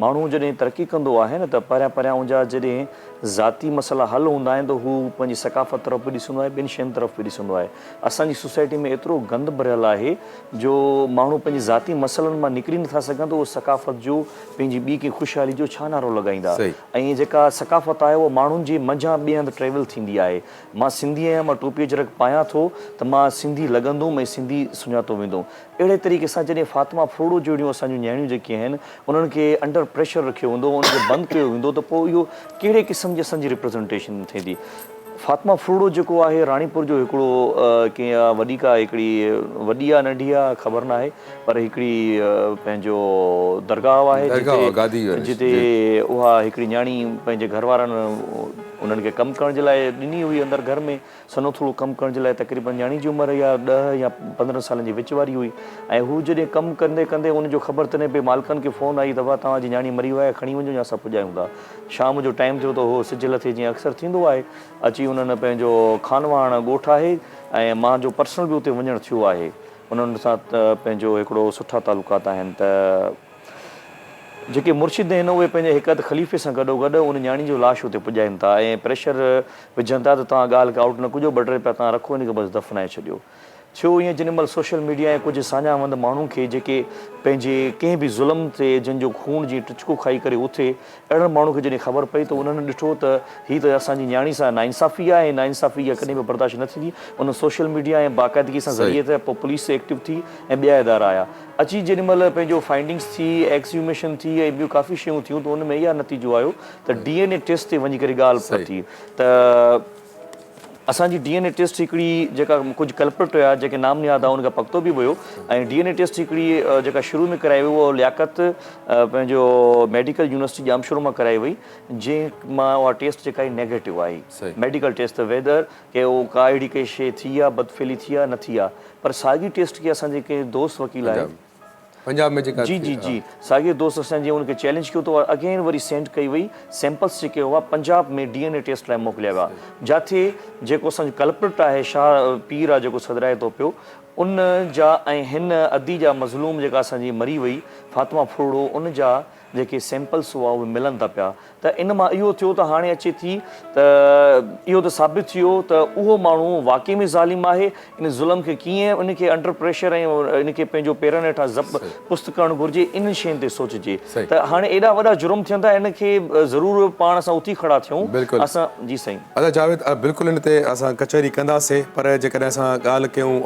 माण्हू जॾहिं तरक़ी कंदो आहे न त परियां परियां उनजा जॾहिं ज़ाती मसइला हल हूंदा आहिनि त हू पंहिंजी सकाफ़त तरफ़ बि ॾिसंदो आहे ॿिनि शयुनि तरफ़ बि ॾिसंदो आहे। असांजी सोसाइटी में एतिरो गंद भरियल आहे जो माण्हू पंहिंजे ज़ाती मसइलनि मां निकिरी नथा सघनि त उहो सकाफ़त जो पंहिंजी ॿी कंहिं ख़ुशहाली जो छा नारो लॻाईंदा ऐं जेका सकाफ़त आहे उहा माण्हुनि जी मंझां ॿिए हंधि ट्रेवल थींदी आहे। मां सिंधी आहियां मां टोपी अजरक पायां थो त मां सिंधी लॻंदुमि ऐं सिंधी सुञातो वेंदुमि अहिड़े तरीक़े सां जॾहिं फातिमा फ्रूडो जहिड़ियूं असांजूं नियाणियूं जेके आहिनि उन्हनि खे अंडर प्रेशर रखियो वेंदो उनखे बंदि कयो वेंदो त पोइ इहो कहिड़े क़िस्म जी असांजी रिप्रेज़ेंटेशन थिए थी। फातिमा फ्रूडो जेको आहे राणीपुर जो हिकिड़ो कंहिं वॾी का हिकिड़ी वॾी आहे नंढी आहे ख़बर न आहे पर हिकिड़ी पंहिंजो दरगाह आहे जिते उहा हिकिड़ी नियाणी पंहिंजे घर वारनि उन्हनि खे कमु करण जे लाइ ॾिनी हुई अंदरि घर में सनो थोरो कमु करण जे लाइ तक़रीबन नियाणी जी उमिरि या 10 या 15 सालनि जी विच वारी हुई ऐं हू जॾहिं कमु कंदे कंदे उनजो ख़बर त न पई मालिकनि खे फ़ोन आई दफ़ा तव्हांजी नियाणी मरी वियो आहे खणी वञो या असां पुॼायूं था। शाम जो टाइम थियो त उहो सिज लथे जीअं अक्सर थींदो आहे अची उन्हनि पंहिंजो खानवाण ॻोठु आहे ऐं मुंहिंजो पर्सनल बि उते वञणु थियो आहे उन्हनि सां पंहिंजो हिकिड़ो सुठा तालुकात आहिनि त जेके मुर्शिद आहिनि उहे पंहिंजे हिकु हथु ख़लीफ़े सां गॾोगॾु उन नियाणी जो लाश उते पुॼाइनि था ऐं प्रेशर विझनि था त तव्हां ॻाल्हि खे आउट न कजो 2 टे रुपया तव्हां रखो हिन खे बसि दफ़नाए छॾियो। थियो ईअं जेॾी महिल सोशल मीडिया ऐं कुझु साञावंद माण्हुनि खे जेके पंहिंजे कंहिं बि ज़ुल्म ते जंहिंजो खून जी टुचको खाई करे उथे अहिड़नि माण्हू खे जॾहिं ख़बर पई त उन्हनि ॾिठो त हीअ त असांजी नियाणी सां नाइंसाफ़ी आहे ऐं नाइंसाफ़ी इहा कॾहिं बि बर्दाश्त न थींदी उन सोशल मीडिया ऐं बाक़ाइदगी सां ज़रिए ते पोइ पुलिस एक्टिव थी ऐं ॿिया इदारा आया अची जेॾी महिल पंहिंजो फाइंडिंग्स थी एक्सह्यूमेशन थी ऐं ॿियूं काफ़ी शयूं थियूं त उन में इहा नतीजो आयो त DNA टेस्ट ते वञी करे ॻाल्हि थी त असांजी DNA टेस्ट हिकिड़ी जेका कुझु कल्प्रिट हुया जेके नाम न यादि आहे उनखां पतो बि वियो ऐं DNA टेस्ट हिकिड़ी जेका शुरू में कराई वई उहा लियाकत पंहिंजो मेडिकल यूनिवर्सिटी जामशोर मां कराई वई जंहिं मां उहा टेस्ट जेका नेगेटिव आई मेडिकल टेस्ट वेदर के उहो का अहिड़ी काई शइ थी आहे बदफेली थी आहे न थी आहे पर साॻी टेस्ट खे असां जेके दोस्त वकील आहे पंजाब में जेका जी जी जी साॻे दोस्त असांजे उनखे चैलेंज कयो त अगेन वरी सेंड कई वई सैंपल्स जेके हुआ पंजाब में DNA टेस्ट लाइ मोकिलिया विया जिथे जेको असांजो कल्प्रिट आहे शाह पीर आहे जेको सदराए थो पियो उन जा ऐं हिन अदी जा मज़लूम जेका असांजी मरी वई फातिमा फ्रूडो उन जा जेके सैंपल्स हुआ उहे मिलनि था पिया त इन मां इहो थियो त हाणे अचे थी त इहो त साबित थियो त उहो माण्हू वाक़ई में ज़ालिम आहे इन ज़ुल्म खे कीअं उनखे अंडर प्रेशर ऐं इनखे पंहिंजो पेरनि हेठां पुस्त करणु घुरिजे इन शयुनि ते सोचिजे त हाणे एॾा वॾा जुर्म थियनि था इनखे ज़रूरु पाण असां उथी खड़ा थियूं असां जी साईं अदा जावेद बिल्कुलु इन ते असां कचहरी कंदासीं पर जेकॾहिं असां ॻाल्हि कयूं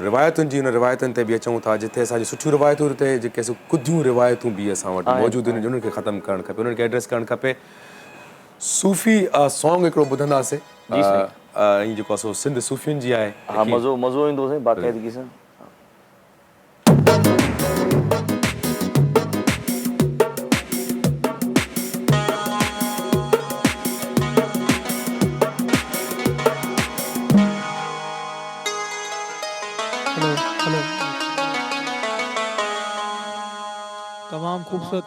रिवायतुनि जी उन रिवायतुनि ते बि अचूं था जिथे असांजी सुठियूं रिवायतूं ते जेके कुझु रिवायतूं बि असां वटि मौजूदु आहिनि उन्हनि खे ख़तमु करणु खपे उन्हनि खे एड्रेस करणु खपे सूफ़ी सॉन्ग हिकिड़ो ॿुधंदासीं ऐं जेको आहे सो सिंध सूफ़ियुनि जी आहे हा मज़ो ईंदो साईं बाक़ाइदगी सां तमामु ख़ूबसूरत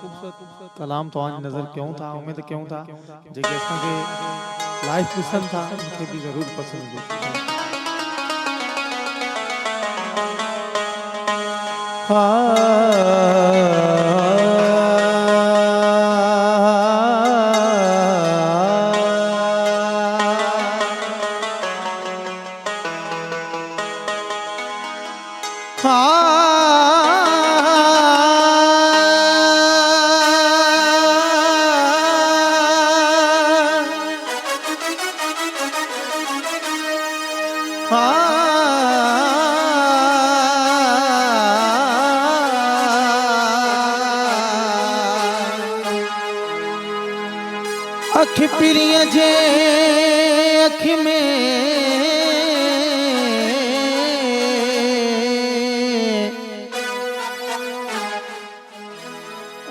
कलाम तव्हां नज़र क्यों था, उम्मीद क्यों था जेके असांखे लाइव ॾिसनि था मूंखे बि ज़रूरु पसंदि ईंदो। अखि पिरीअ जे अखि में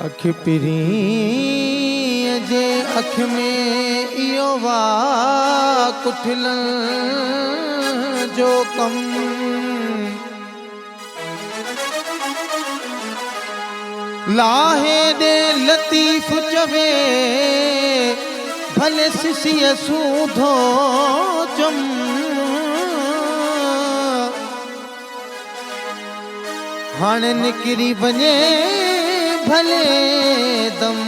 अखि पिरीअ जे अखि में इहो वा कुठिलन जो कम लाहे दे लतीफ़ चवे भले सिसीअ सूधो चम हाणे निकिरी वञे भले दम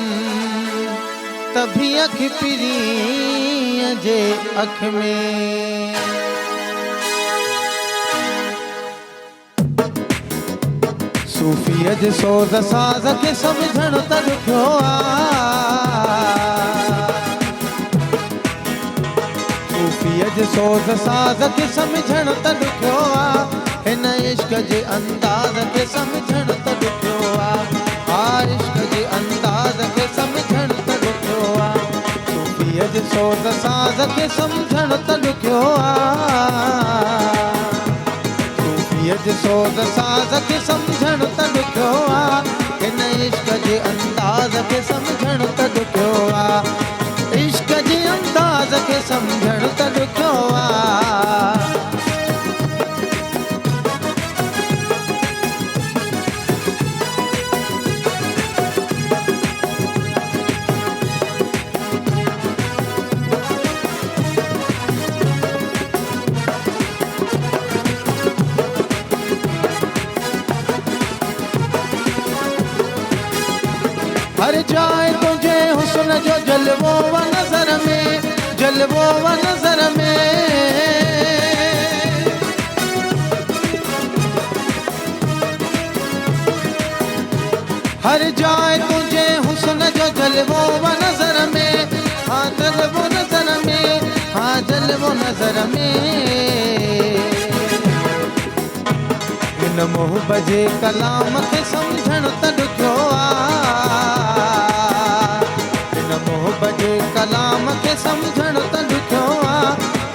तभी अखि पिरीअ जे अख में सूफ़ीअ जे सोज़ साज़ खे सम्झण त ॾुखियो सूफ़ीअ जे सोज़ साज़ खे सम्झण त ॾुखियो हिन इश्क जे अंदाज़ खे सम्झण त ॾुखियो इश्क जे अंदाज़ खे सम्झण त ॾुखियो सूफ़ीअ जे सोज़ साज़ खे सम्झण त ॾुखियो सूफ़ीअ जे सोज़ साज़ खे सम्झण त ॾुखियो हिन इश्क जे अंदाज़ खे सम्झण त ॾुखियो इश्क जे अंदाज़ खे सम्झण त ॾुखियो हर जाए तुझे हुस्न जो जलवो व नजर में जलवो व नजर में हर जाए तुझे हुस्न जो जलवो व नजर में हाँ जलवो नजर में हाँ जलवो नजर में इन मोहब्बत जे कलाम खे सम्झण त ॾुखियो मोहब्बत जे कलाम खे सम्झण त ॾुखियो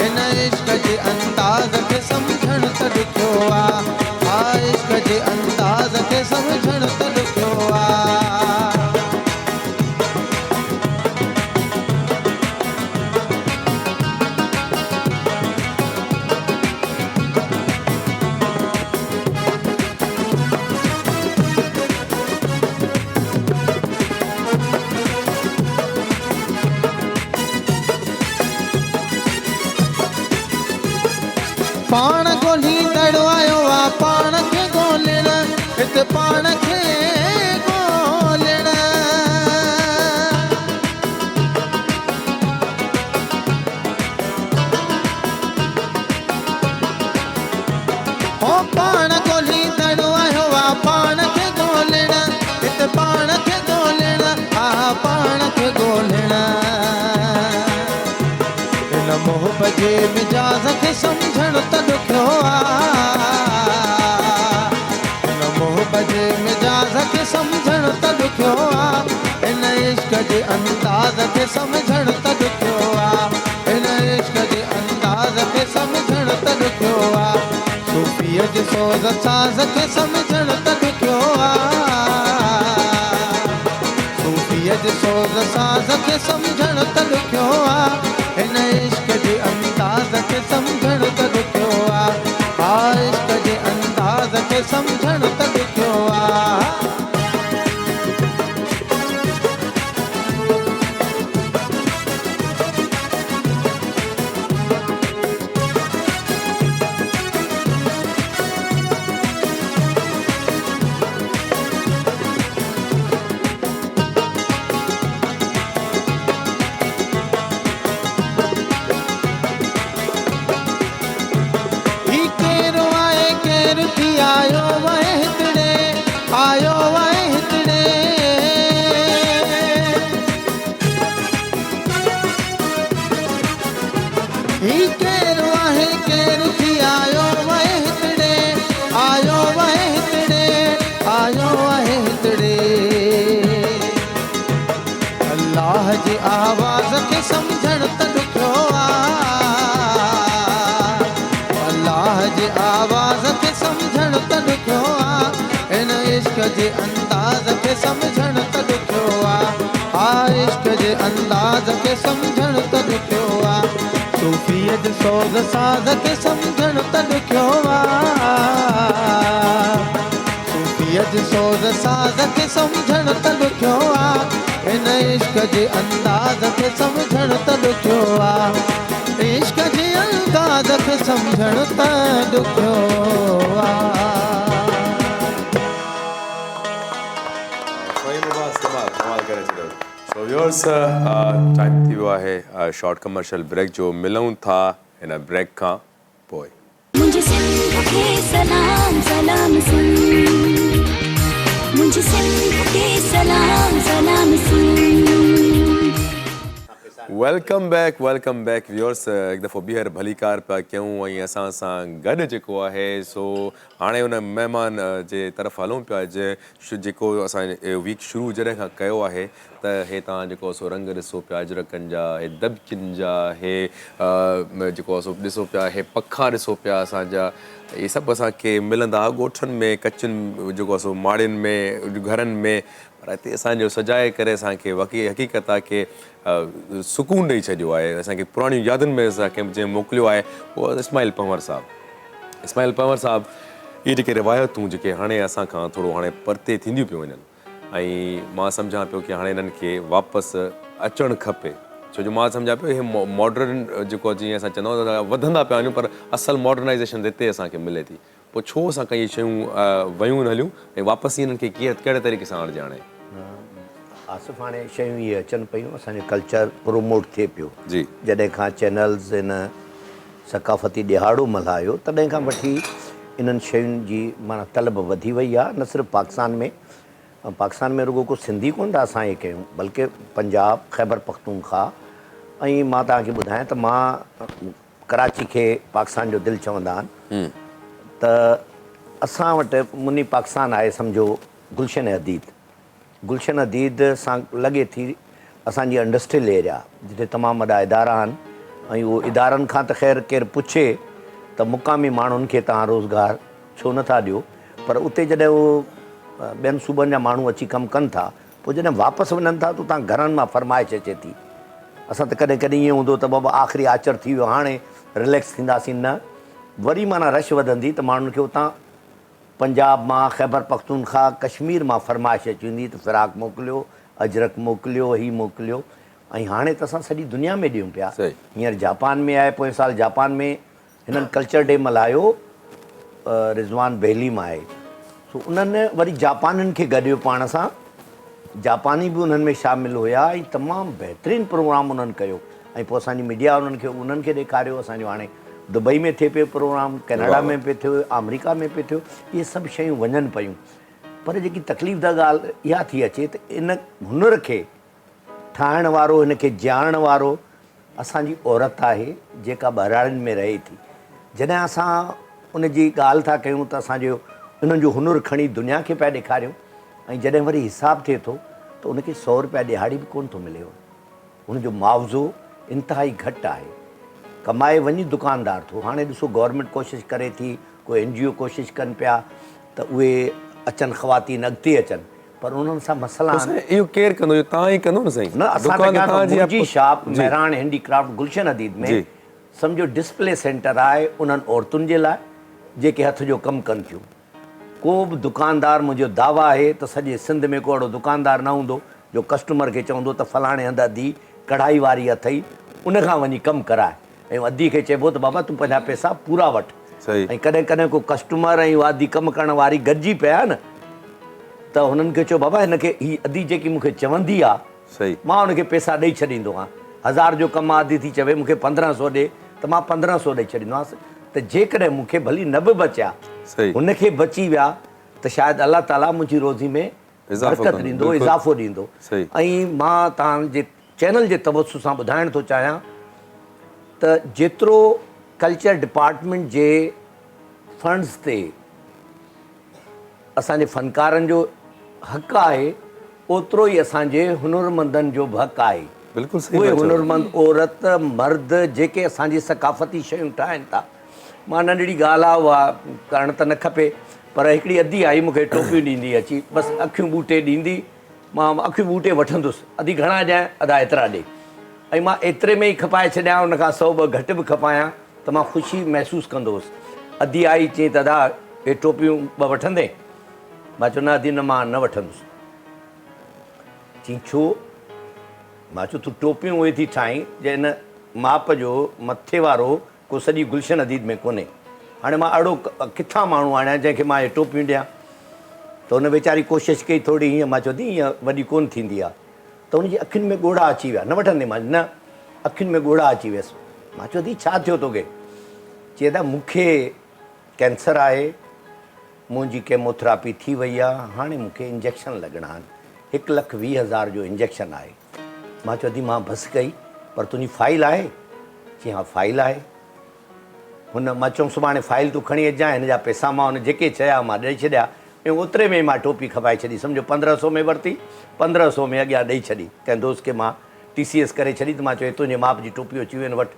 हिन इश्क जे अंदाज़ खे सम्झण त ॾुखियो इश्क जे अंदाज़ खे सम्झण त ॾुखियो पाण ॻोल्हींदड़ आयो पाण खे ॻोल्हण हिते पाण खे ॻोल्हण हो पाण ॻोल्हींदड़ आयो पाण खे ॻोल्हण हिते पाण खे ॻोल्हण पाण खे ॻोल्हण मोहब्बत जे मिजाज़ खे सम्झण त ॾुखियो हिन मोहब्बत जे मिजाज़ खे सम्झण त ॾुखियो हिन इश्क जे अंदाज़ खे सम्झण त ॾुखियो हिन इश्क जे अंदाज़ खे सम्झण त ॾुखियो सूफ़ीअ जे सोज़ साज़ खे सम्झण त ॾुखियो सूफ़ीअ जे सोज़ साज़ खे सम्झण त ॾुखियो हिन इश्क जे अंदाज़ खे सम्झण त ॾुखियो इश्क जे अंदाज़ खे सम्झण त ॾुखियो ॾुखियो आहे हिन इश्क जे अंदाज़ खे सम्झण त ॾुखियो आहे हा इश्क जे अंदाज़ खे सम्झण त ॾुखियो आहे सूफ़ीअ जे सोज़ साज़ खे सम्झण त ॾुखियो आहे सूफ़ीअ जे सोज़ साज़ खे सम्झण त ॾुखियो आहे हिन इश्क जे अंदाज़ खे सम्झण त ॾुखियो आहे इश्क जे अंदाज़ खे सम्झण त ॾुखियो आहे So viewers, time थी वियो आहे शॉर्ट कमर्शियल ब्रेक जो मिलूं था हिन ब्रेक खां पोइ मुझे सिंध के सलाम सलाम सुन मुझे सिंध के सलाम सलाम सुन वेलकम बैक व्यूअर्स हिकु दफ़ो ॿीहर भली कार पिया कयूं ऐं असां सां गॾु जेको आहे सो हाणे हुन महिमान जे तरफ़ हलूं पिया जेको असां वीक शुरू जॾहिं खां कयो आहे त हे तव्हां जेको सो रंग ॾिसो पिया अजरकनि जा हे दबकिन जा हे जेको सो ॾिसो पिया हे पखा ॾिसो पिया असांजा इहे सभु असांखे मिलंदा ॻोठनि में कचनि जेको सो माड़ियुनि में घरनि में पर हिते असांजो सजाए करे असांखे वाक़ई हक़ीक़त आहे की सुकून ॾेई छॾियो आहे असांखे पुराणियूं यादुनि में असांखे जंहिं मोकिलियो आहे उहो इस्माइल पंवर साहिबु इहे जेके रिवायतूं जेके हाणे असांखां थोरो हाणे परते थींदियूं पियूं वञनि ऐं मां सम्झां पियो की हाणे हिननि खे वापसि अचणु खपे छो जो मां सम्झां पियो इहे मॉडर्न जेको जीअं असां चवंदा आहियूं वधंदा पिया वञूं पर असुलु मॉडर्नाइज़ेशन हिते असांखे मिले थी पोइ छो असां इहे शयूं वयूं न हलियूं ऐं वापसि हिननि खे कहिड़े तरीक़े सां आणिजे हाणे आसिफ़ हाणे शयूं इहे अचनि पियूं असांजो कल्चर प्रोमोट थिए पियो जी जॾहिं खां चैनल्स हिन सकाफ़ती ॾिहाड़ो मल्हायो तॾहिं खां वठी इन्हनि शयुनि जी माना तलब वधी वई आहे न सिर्फ़ु पाकिस्तान में रुगो को सिंधी कोन था असां इहे कयूं बल्कि पंजाब खैबर पख्तूनख्वा ऐं मां तव्हांखे ॿुधायां त मां कराची खे पाकिस्तान जो दिलि चवंदा आहिनि त असां वटि मुनी पाकिस्तान आहे सम्झो गुलशन हदीद सां लॻे थी असांजी इंडस्ट्रियल एरिया जिते तमामु वॾा इदारा आहिनि ऐं उहो इदारनि खां त ख़ैर केरु पुछे त मुक़ामी माण्हुनि खे तव्हां रोज़गार छो नथा ॾियो पर उते जॾहिं उहो ॿियनि सूबनि जा माण्हू अची कमु कनि था पोइ जॾहिं वापसि वञनि था त तव्हां घरनि मां फरमाइश अचे थी असां त कॾहिं कॾहिं ईअं हूंदो त बाबा आख़िरी आचर थी वियो हाणे रिलैक्स थींदासीं न वरी माना रश वधंदी त माण्हुनि खे उतां पंजाब मां खैबर पख्तूनख्वा कश्मीर मां फरमाइश अची वेंदी त फिराक मोकिलियो अजरक मोकिलियो हीअ मोकिलियो ऐं हाणे त असां सॼी दुनिया में ॾियूं पिया हींअर जापान में आहे पोएं साल जापान में हिननि कल्चर डे मल्हायो रिज़वान बेली मां आहे सो उन्हनि वरी जापानियुनि खे गॾियो पाण सां जापानी बि उन्हनि में शामिलु हुया ऐं तमामु बहितरीनु प्रोग्राम उन्हनि कयो ऐं पोइ असांजी मीडिया उन्हनि खे ॾेखारियो असांजो हाणे दुबई में थिए पियो प्रोग्राम कैनेडा में पियो थियो अमेरिका में पियो थियो इहे सभु शयूं वञनि पियूं पर जेकी तकलीफ़ ॻाल्हि इहा थी अचे त इन हुनर खे ठाहिण वारो हिन खे ॼाणण वारो असांजी औरत आहे जेका ॿहिराड़ियुनि में रहे थी जॾहिं असां उन जी ॻाल्हि था कयूं त असांजो उन्हनि जो हुनुरु खणी दुनिया खे पिया ॾेखारियूं ऐं जॾहिं वरी हिसाबु थिए थो त उनखे 100 रुपया ॾिहाड़ी बि कोन थो मिले हुनजो मुआवज़ो इंतिहाई घटि आहे कमाए वञी दुकानदार थो हाणे ॾिसो गवर्नमेंट कोशिशि करे थी कोई NGO कोशिशि कनि पिया त उहे अचनि ख़वातीन अॻिते अचनि पर उन्हनि सां मसइला इहो केरु कंदो तव्हां ई कंदो न साईं न असांजी शॉप मेहरान हैंडीक्राफ्ट गुलशन हदीद में सम्झो डिस्प्ले सेंटर आहे उन्हनि औरतुनि जे लाइ जेके हथ जो कमु कनि थियूं को बि दुकानदार मुंहिंजो दावा आहे त सॼे सिंध में को अहिड़ो दुकानदार न हूंदो जो कस्टमर खे चवंदो त फलाणे हंधि अधी कढ़ाई वारी अथई उनखां वञी कमु कराए ऐं अधी खे चइबो त बाबा तूं पंहिंजा पैसा पूरा वठि ऐं कॾहिं कॾहिं को कस्टमर ऐं अधी कमु करण वारी गॾिजी पिया न त हुननि खे चयो बाबा हिनखे हीअ अधी जेकी मूंखे चवंदी आहे मां हुनखे पैसा ॾेई छॾींदो आहियां 1000 जो कमु आहे अधी थी चवे मूंखे 1500 ॾे त मां 1500 ॾेई छॾींदोमांसि त जेकॾहिं मूंखे भली न बि बचिया हुनखे बची विया त शायदि अलाह ताला मुंहिंजी रोज़ी में बरकत ॾींदो इज़ाफ़ो ॾींदो ऐं मां तव्हांजे चैनल जे तवसु सां ॿुधाइण थो चाहियां त जेतिरो कल्चर डिपार्टमेंट जे फंड्स ते असांजे फ़नकारनि जो हक़ु आहे ओतिरो ई असांजे हुनरमंदनि जो बि हक़ु आहे बिल्कुलु उहे हुनरमंद औरत मर्द जेके असांजी सकाफ़ती शयूं ठाहिनि था मां नंढड़ी ॻाल्हि आहे उहा करणु त न खपे पर हिकिड़ी अधी आई मूंखे टोपियूं ॾींदी अची, बसि अखियूं ॿूटे ॾींदी, मां अखियूं ॿूटे वठंदुसि, अधी घणा ॾियां, अधा एतिरा ॾे, ऐं मां एतिरे में ई खपाए छॾियां, उनखां 100-2 घटि बि खपायां त मां ख़ुशी महसूसु कंदो हुउसि। अधी आई चई त दादा हे टोपियूं 2 वठंदे? मां चयो न अधी न, मां न वठंदुसि। चई छो? मां चयो तूं टोपियूं उहे थी ठाहीं जंहिं माप जो मथे वारो को सॼी गुलशन अदीद में कोन्हे। हाणे मां अहिड़ो किथां माण्हू आणियां जंहिंखे मां इहे टोपियूं ॾियां? त हुन वीचारी कोशिशि कई थोरी हीअं, मां चयो थी हीअं वॾी कोन्ह थींदी आहे। त हुनजी अखियुनि में ॻोढ़ा अची विया, न वठंदे? मां न, अखियुनि में ॻोढ़ा अची वियसि। मां चयो थी छा थियो तोखे? चए त मूंखे कैंसर आहे, मुंहिंजी केमोथेरापी थी वई आहे, हाणे मूंखे इंजेक्शन लॻणा आहिनि, 1,20,000 जो इंजेक्शन आहे। मां चयो थी मां बसि कई, पर तुंहिंजी फाइल आहे? चई हा फाइल आहे। हुन मां चयुमि सुभाणे फाइल तूं खणी अचां, हिन जा पैसा मां हुन जेके चया मां ॾेई छॾिया, ऐं ओतिरे में मां टोपी खपाए छॾी, सम्झो 1500 में वरिती, 1500 में अॻियां ॾेई छॾी कंहिं दोस्त खे, मां TCS करे छॾी, त मां चयो तुंहिंजे माप जी टोपी अची वियूं आहिनि वटि।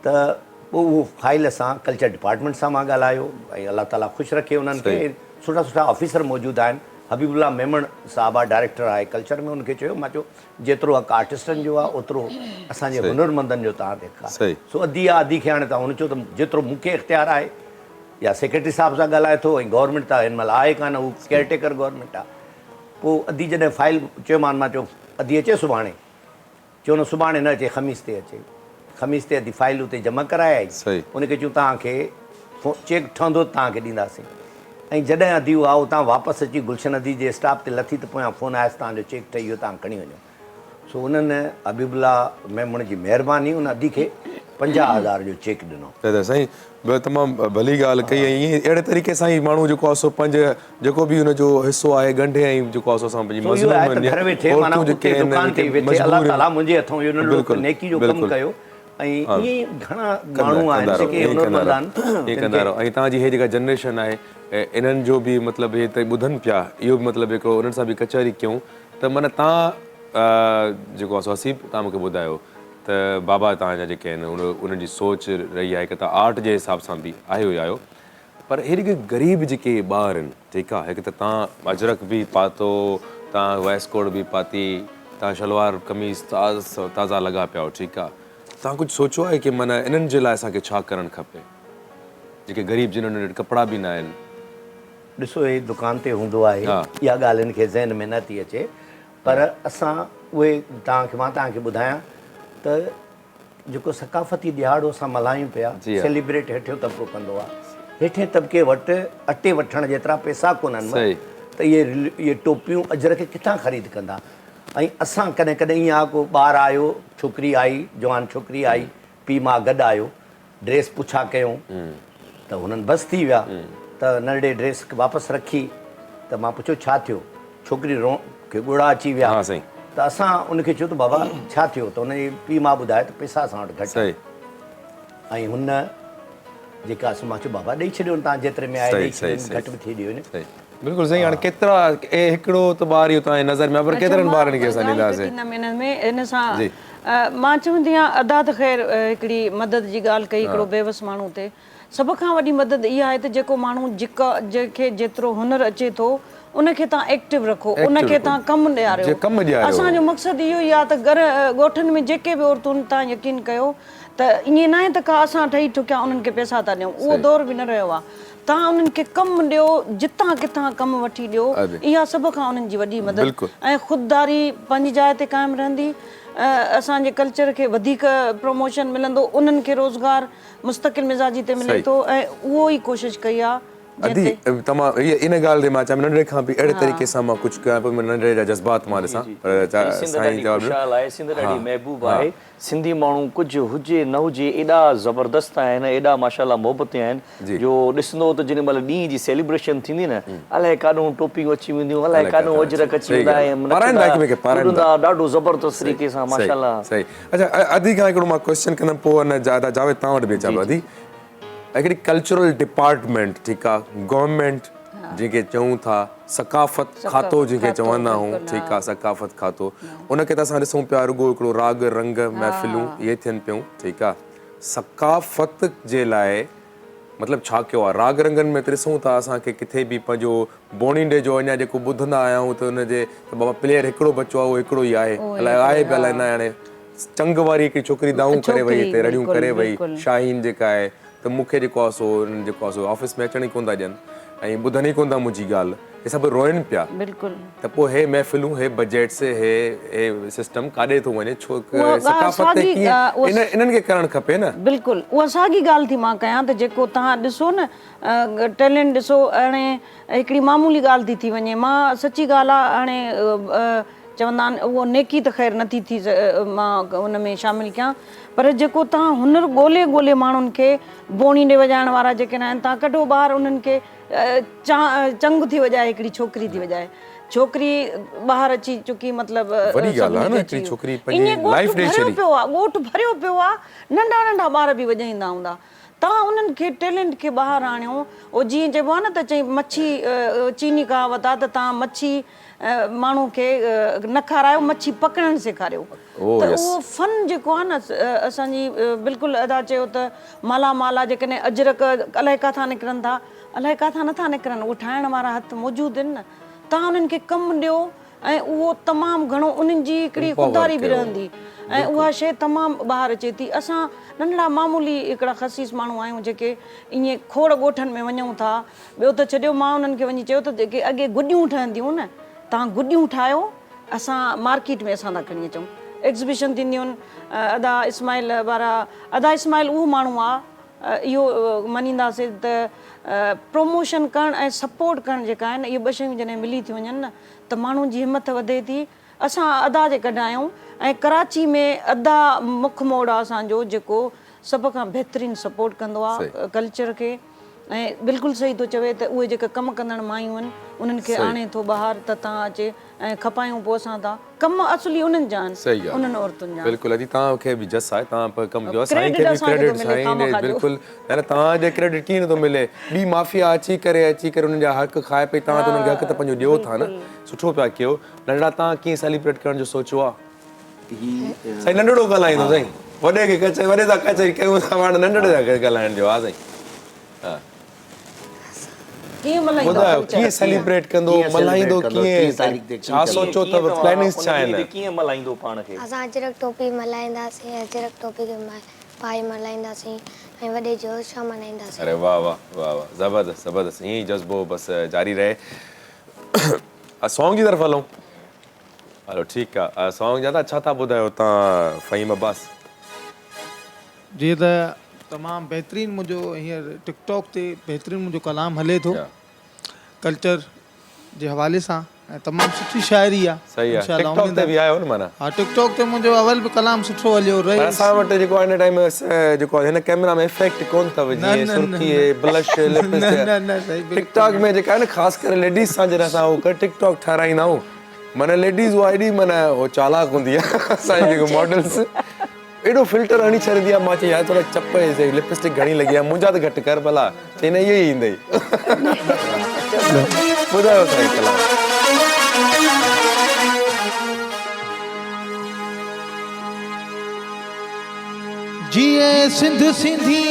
त पोइ उहो फाइल सां कल्चर डिपार्टमेंट सां मां ॻाल्हायो, ऐं अलाह ताला ख़ुशि रखे उन्हनि खे, सुठा सुठा ऑफिसर मौजूदु आहिनि। हबीबुल्ला मेमण साहब आहे, डायरेक्टर आहे कल्चर में, हुनखे चयो, मां चयो जेतिरो हक़ आर्टिस्टनि जो आहे ओतिरो असांजे हुनरमंदनि जो तव्हां ॾेखार। सो अधी आहे, अधी खे हाणे तव्हां हुन चयो त जेतिरो मूंखे इख़्तियार आहे, या सेक्रेटरी साहिब सां ॻाल्हाए थो, ऐं गवर्नमेंट त हिन महिल आहे कान, हू केयरटेकर गवर्नमेंट आहे। पोइ अधी जॾहिं फाइल चयोमानि, मां चयो अधी अचे सुभाणे? चयो न सुभाणे न अचे, ख़मीस ते अचे। ख़मीस ते अधी फाइल उते जमा कराए आई, उनखे चयूं तव्हांखे चेक ठहंदो तव्हांखे ॾींदासीं। ऐं जॾहिं अधी उहा उतां वापसि अची गुलशन अदी जे स्टाफ ते लथी, त पोयां फ़ोन आयसि तव्हांजो चेक ठही वियो, तव्हां खणी वञो। सो उन्हनि हबीबुल्ला मेमण जी महिरबानी उन अदी खे 50,000 जो चेक ॾिनो। त साईं तमामु भली ॻाल्हि कई, ऐं ईअं अहिड़े तरीक़े सां ई माण्हू जेको आहे सो पंहिंजो जेको बि हुनजो हिसो आहे ॻंढे, ऐं जेको आहे सो असां पंहिंजी घर वेठे माना उते दुकान ते वेठे अलाह ताला मुंहिंजे हथों इहो नंढो नेकी जो कमु कयो, ऐं ईअं घणा माण्हू आहिनि जेके हुनरमंद आहिनि। कंदा रहो, ऐं तव्हांजी हे जेका जनरेशन आहे, इन्हनि जो बि मतिलबु हे त ॿुधनि पिया, इहो बि मतिलबु हिकिड़ो उन्हनि सां बि कचहरी कयूं, त माना तव्हां जेको आहे सो हसीब तव्हां मूंखे ॿुधायो त बाबा तव्हांजा जेके आहिनि उन्हनि जी सोच रही आहे कि तव्हां आर्ट जे हिसाब सां बि आयो ई आहियो, पर अहिड़ी की ग़रीब जेके ॿार आहिनि, ठीकु आहे, हिकु त तव्हां अजरक बि पातो, तव्हां वेस्टकोट बि पाती, तव्हां शलवार कमीज़ ताज़ा लॻा पिया हो, ठीकु आहे, तव्हां कुझु सोचियो आहे कि माना इन्हनि जे लाइ असांखे छा करणु खपे, जेके ग़रीब जिन्हनि वटि कपिड़ा बि न आहिनि? ॾिसो हे दुकान ते हूंदो आहे, इहा ॻाल्हि हिन खे ज़हन में न थी अचे, पर असां उहे मां तव्हांखे ॿुधायां त जेको सकाफ़ती ॾियारो असां मल्हायूं पिया, सेलिब्रेट हेठियों तबिको कंदो आहे, हेठे तबिके वटि अटे वठण जेतिरा पैसा कोन्हनि, त इहे टोपियूं अजरक किथां ख़रीद कंदा? ऐं असां कॾहिं कॾहिं ईअं आहे, को ॿारु आयो, छोकिरी आई, जवान छोकिरी आई, पीउ मां गॾु आयो, ड्रेस पुछा कयूं त हुननि बसि थी विया, त नंढे ड्रेस वापसि रखी, त मां पुछियो छा थियो? छोकिरी खे ॻोड़ा अची विया, त असां उनखे चयो त बाबा छा थियो? त हुनजे पीउ मां ॿुधायो त पैसा असां वटि घटि, ऐं हुन जेका मां चयो बाबा ॾेई छॾियो, तव्हां जेतिरे में आहे ॾेई छॾियो, घटि बि थी ॾियो न। बिल्कुलु सही। हाणे केतिरा हिकिड़ो त ॿार इहो तव्हांजे नज़र में, पर केतिरनि ॿारनि खे असां ॾींदासीं? इन सां मां चवंदी आहियां, अदा त ख़ैर हिकिड़ी मदद जी ॻाल्हि कई हिकिड़ो बेवस माण्हू ते, सभ खां वॾी मदद इहा आहे त जेको माण्हू जंहिंखे जेतिरो हुनरु अचे थो उनखे तव्हां एक्टिव रखो, उनखे तव्हां कमु ॾियारियो। असांजो मक़सदु इहो ई आहे त ॻोठनि में जेके बि औरतूं तव्हां यकीन कयो त ईअं न आहे त का असां ठही ठुकिया उन्हनि खे पैसा था ॾियूं, उहो दौर बि न रहियो आहे। तव्हां उन्हनि खे कमु ॾियो, जितां किथां कमु वठी ॾियो, इहा सभ खां उन्हनि जी वॾी मदद। ऐं ख़ुददारी पंहिंजी जाइ ते क़ाइमु रहंदी, असांजे कल्चर खे वधीक प्रमोशन मिलंदो, उन्हनि खे रोज़गार मुस्तक़िल मिज़ाजी ते मिले थो, ऐं उहो ई कोशिशि कई आहे। अदी तमामु इन ॻाल्हि ते मां चवां नंढड़े खां बि अहिड़े तरीक़े सां मां कुझु कयां पियो, नंढड़े जा जज़्बात मां ॾिसां। सिंध ॾाढी महबूब आहे, सिंधी माण्हू कुझु हुजे न हुजे एॾा ज़बरदस्त आहिनि, एॾा माशाल्लाह मोहबती आहिनि, जो ॾिसंदो त जेॾी महिल ॾींहं जी सेलिब्रेशन थींदी न, अलाए काॾूं टोपियूं अची वेंदियूं, अलाए काॾूं अजरक अची वेंदा, ॾाढो ज़बरदस्त तरीक़े सां माशाल्लाह। सही। अच्छा, अदी खां हिकिड़ो मां क्वेश्चन कंदमि, पोइ जावेद तव्हां वटि बि अचां पियो। अदी हिकिड़ी कल्चरल डिपार्टमेंट, ठीकु आहे, गवर्नमेंट जंहिंखे चऊं था सकाफ़त खातो जंहिंखे चवंदा आहियूं, ठीकु आहे, सकाफ़त खातो, उनखे त असां ॾिसूं पिया रुॻो हिकिड़ो राग रंग महफ़िलूं इहे थियनि पियूं, ठीकु आहे। सकाफ़त जे लाइ मतिलबु छा कयो आहे राग रंगनि में ॾिसूं था असांखे किथे बि पंहिंजो बोणी डे जो अञा जेको ॿुधंदा आया आहियूं त हुनजे बाबा प्लेयर हिकिड़ो बचो आहे उहो हिकिड़ो ई आहे अलाए आहे बि अलाए न हाणे चंग वारी हिकिड़ी छोकिरी दाऊं करे वई हिते रड़ियूं करे वई शाहीन जेका आहे त मूंखे जेको आहे सो हुननि जेको आहे सो ऑफिस में अचण ई कोन था ॾियनि ऐं ॿुधनि ई कोन था मुंहिंजी ॻाल्हि हे सभु रोइनि पिया बिल्कुलु त पोइ हे महफ़िलूं हे बजट्स हे सिस्टम काॾे थो वञे छो सकाफ़त ते कीअं इन्हनि खे करणु खपे न बिल्कुलु उहा साॻी ॻाल्हि थी मां कयां त जेको तव्हां ॾिसो न टैलेंट ॾिसो हाणे हिकिड़ी मामूली ॻाल्हि थी वञे मां सची ॻाल्हि आहे हाणे चवंदा आहिनि उहो नेकी त ख़ैर नथी थी मां हुन में शामिलु कयां पर जेको तव्हां हुनर ॻोल्हे माण्हुनि खे बोणी ॾे वॼाइण वारा जेके न आहिनि तव्हां कढो ॿाहिरि उन्हनि खे चंग थी वॼाए हिकिड़ी छोकिरी थी वॼाए छोकिरी ॿाहिरि अची चुकी मतिलबु ॻोठ भरियो पियो आहे नंढा नंढा ॿार बि वॼाईंदा हूंदा तव्हां उन्हनि खे टैलेंट खे ॿाहिरि आणियो उहो जीअं चइबो आहे न त चई मच्छी चीनी कहावत आहे त तव्हां मच्छी माण्हू खे न खारायो मच्छी पकड़णु सेखारियो त उहो फन जेको आहे न असांजी बिल्कुलु अदा चयो त मालामाल आहे जेकॾहिं अजरक अलाए किथां निकिरनि था अलाए किथां नथा निकिरनि उहो ठाहिण वारा हथ मौजूदु आहिनि न तव्हां उन्हनि खे कमु ॾियो ऐं उहो तमामु घणो उन्हनि जी हिकिड़ी ख़ुददारी बि रहंदी ऐं उहा शइ तमामु ॿाहिरि अचे थी असां नंढड़ा मामूली हिकिड़ा ख़सीस माण्हू आहियूं जेके ईअं खोड़ ॻोठनि में वञूं था ॿियो त छॾियो मां उन्हनि खे वञी चयो त जेके अॻे गुॾियूं ठहंदियूं न तव्हां गुॾियूं ठाहियो असां मार्केट में असां था खणी अचूं एग्ज़िबिशन थींदियूं आहिनि अदा इस्माइल वारा अदा इस्माइल उहो माण्हू आहे इहो मञींदासीं त प्रमोशन करणु ऐं सपोर्ट करणु जेका आहे न इहे ॿ शयूं जॾहिं मिली थी वञनि न त माण्हुनि जी हिमत वधे थी असां अदा जे कढ आहियूं ऐं कराची में अदा मुख मोड़ आहे असांजो जेको सभ खां बहितरीनु सपोर्ट कंदो आहे कल्चर खे ऐं बिल्कुलु सही थो चवे त उहे जेके कमु कंदड़ मायूं आहिनि उन्हनि खे आणे थो ॿाहिरि त तव्हां अचे ऐं खपायूं पोइ असां था कमु असली उन्हनि जा आहिनि उन्हनि औरतुनि जा बिल्कुलु अॼु तव्हांखे बि जस आहे तव्हां कमु कयो साईं खे बि क्रेडिट साईं बिल्कुलु न तव्हांजे क्रेडिट कीअं नथो मिले ॿी माफ़िया अची करे उन्हनि जा हक़ खाए पई तव्हां त उन्हनि खे हक़ त पंहिंजो ॾियो था न सुठो पिया कयो नंढड़ा तव्हां कीअं सेलिब्रेट करण जो सोचियो आहे साईं नंढड़ो ॻाल्हाईंदो साईं वॾे खे कचहरी वॾे सां कचहरी कयूं था पाण नंढड़े सां ॻाल्हाइण जो आहे साईं हा ॿुधायो कीअं सेलिब्रेट कंदो मल्हाईंदो कीअं छा सोचो अथव प्लानिंग्स छा आहिनि कीअं मल्हाईंदो पाण खे असां अजरक टोपी मल्हाईंदासीं अजरक टोपी खे पाए मल्हाईंदासीं ऐं वॾे जोश सां मल्हाईंदासीं अरे वाह वाह वाह वाह ज़बरदस्त ज़बरदस्त ईअं ई जज़्बो बसि जारी रहे सॉन्ग जी तरफ़ हलूं हलो ठीकु आहे सॉन्ग जा छा था ॿुधायो तव्हां फ़हीम अब्बास जीअं त तमामु बहितरीनु मुंहिंजो हींअर टिकटॉक ते बहितरीनु मुंहिंजो कलाम हले थो कल्चर जे हवाले सां ऐं तमामु सुठी शाइरी आहे सही आहे टिकटॉक ते बि आयो न माना हा टिकटॉक ते मुंहिंजो अवल बि कलाम सुठो हलियो रहे असां वटि जेको आहे हिन टाइम जेको हिन कैमरा में इफेक्ट कोन अथव जीअं सुर्खी ब्लश लिपस्टिक टिकटॉक में जेका आहे न ख़ासि करे लेडीज़ सां जॾहिं असां उहो टिकटॉक ठाराईंदा आहियूं माना लेडीज़ उहा एॾी माना उहो चालाक हूंदी आहे असांजी जेको मॉडल्स एॾो फिल्टर हणी छॾींदी आहे मां चई यार थोरा चप लिपस्टिक घणी लॻी आहे मुंहिंजा त घटि कर भला चई न इहो ई ईंदई ॿुधायो साईं कलाम जिए सिंध सिंधी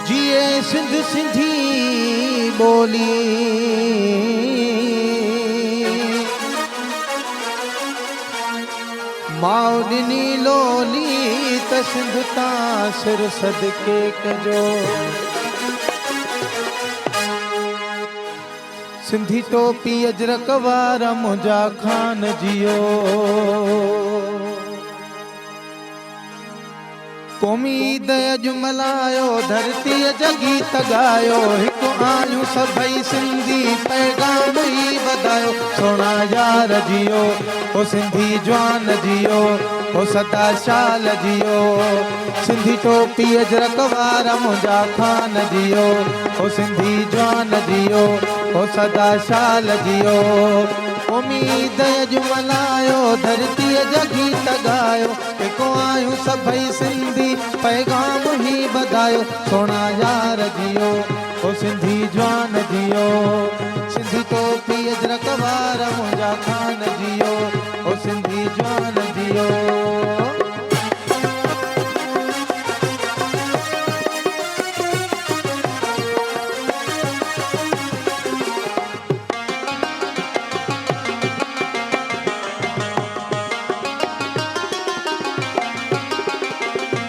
जिए सिंध सिंधी बोली माउ ॾिनी लोली त सिंध तां सिर सदके कजो सिंधी टोपी अजरक वारा मुंहिंजा खान जियो क़ौमी ईद अॼु मल्हायो धरतीअ जा गीत ॻायो हिकु आहियूं सभई सिंधी पैगाम ई वधायो सोना यार जियो ओ सिंधी जवान जियो ओ सदा शाल जियो सिंधी टोपी अजरक वारा मुंहिंजा खान जियो ओ सिंधी जवान जियो ओ सदा शाल जियो उम्मीद अॼु मल्हायो धरतीअ जा गीत ॻायो हिकु आहियूं सभई सिंधी पैगाम ई वधायो सोना यार जियो ओ सिंधी जवान जियो सिंधी टोपी अजरक वारा मुंहिंजा खान जियो ओ सिंधी जवान जियो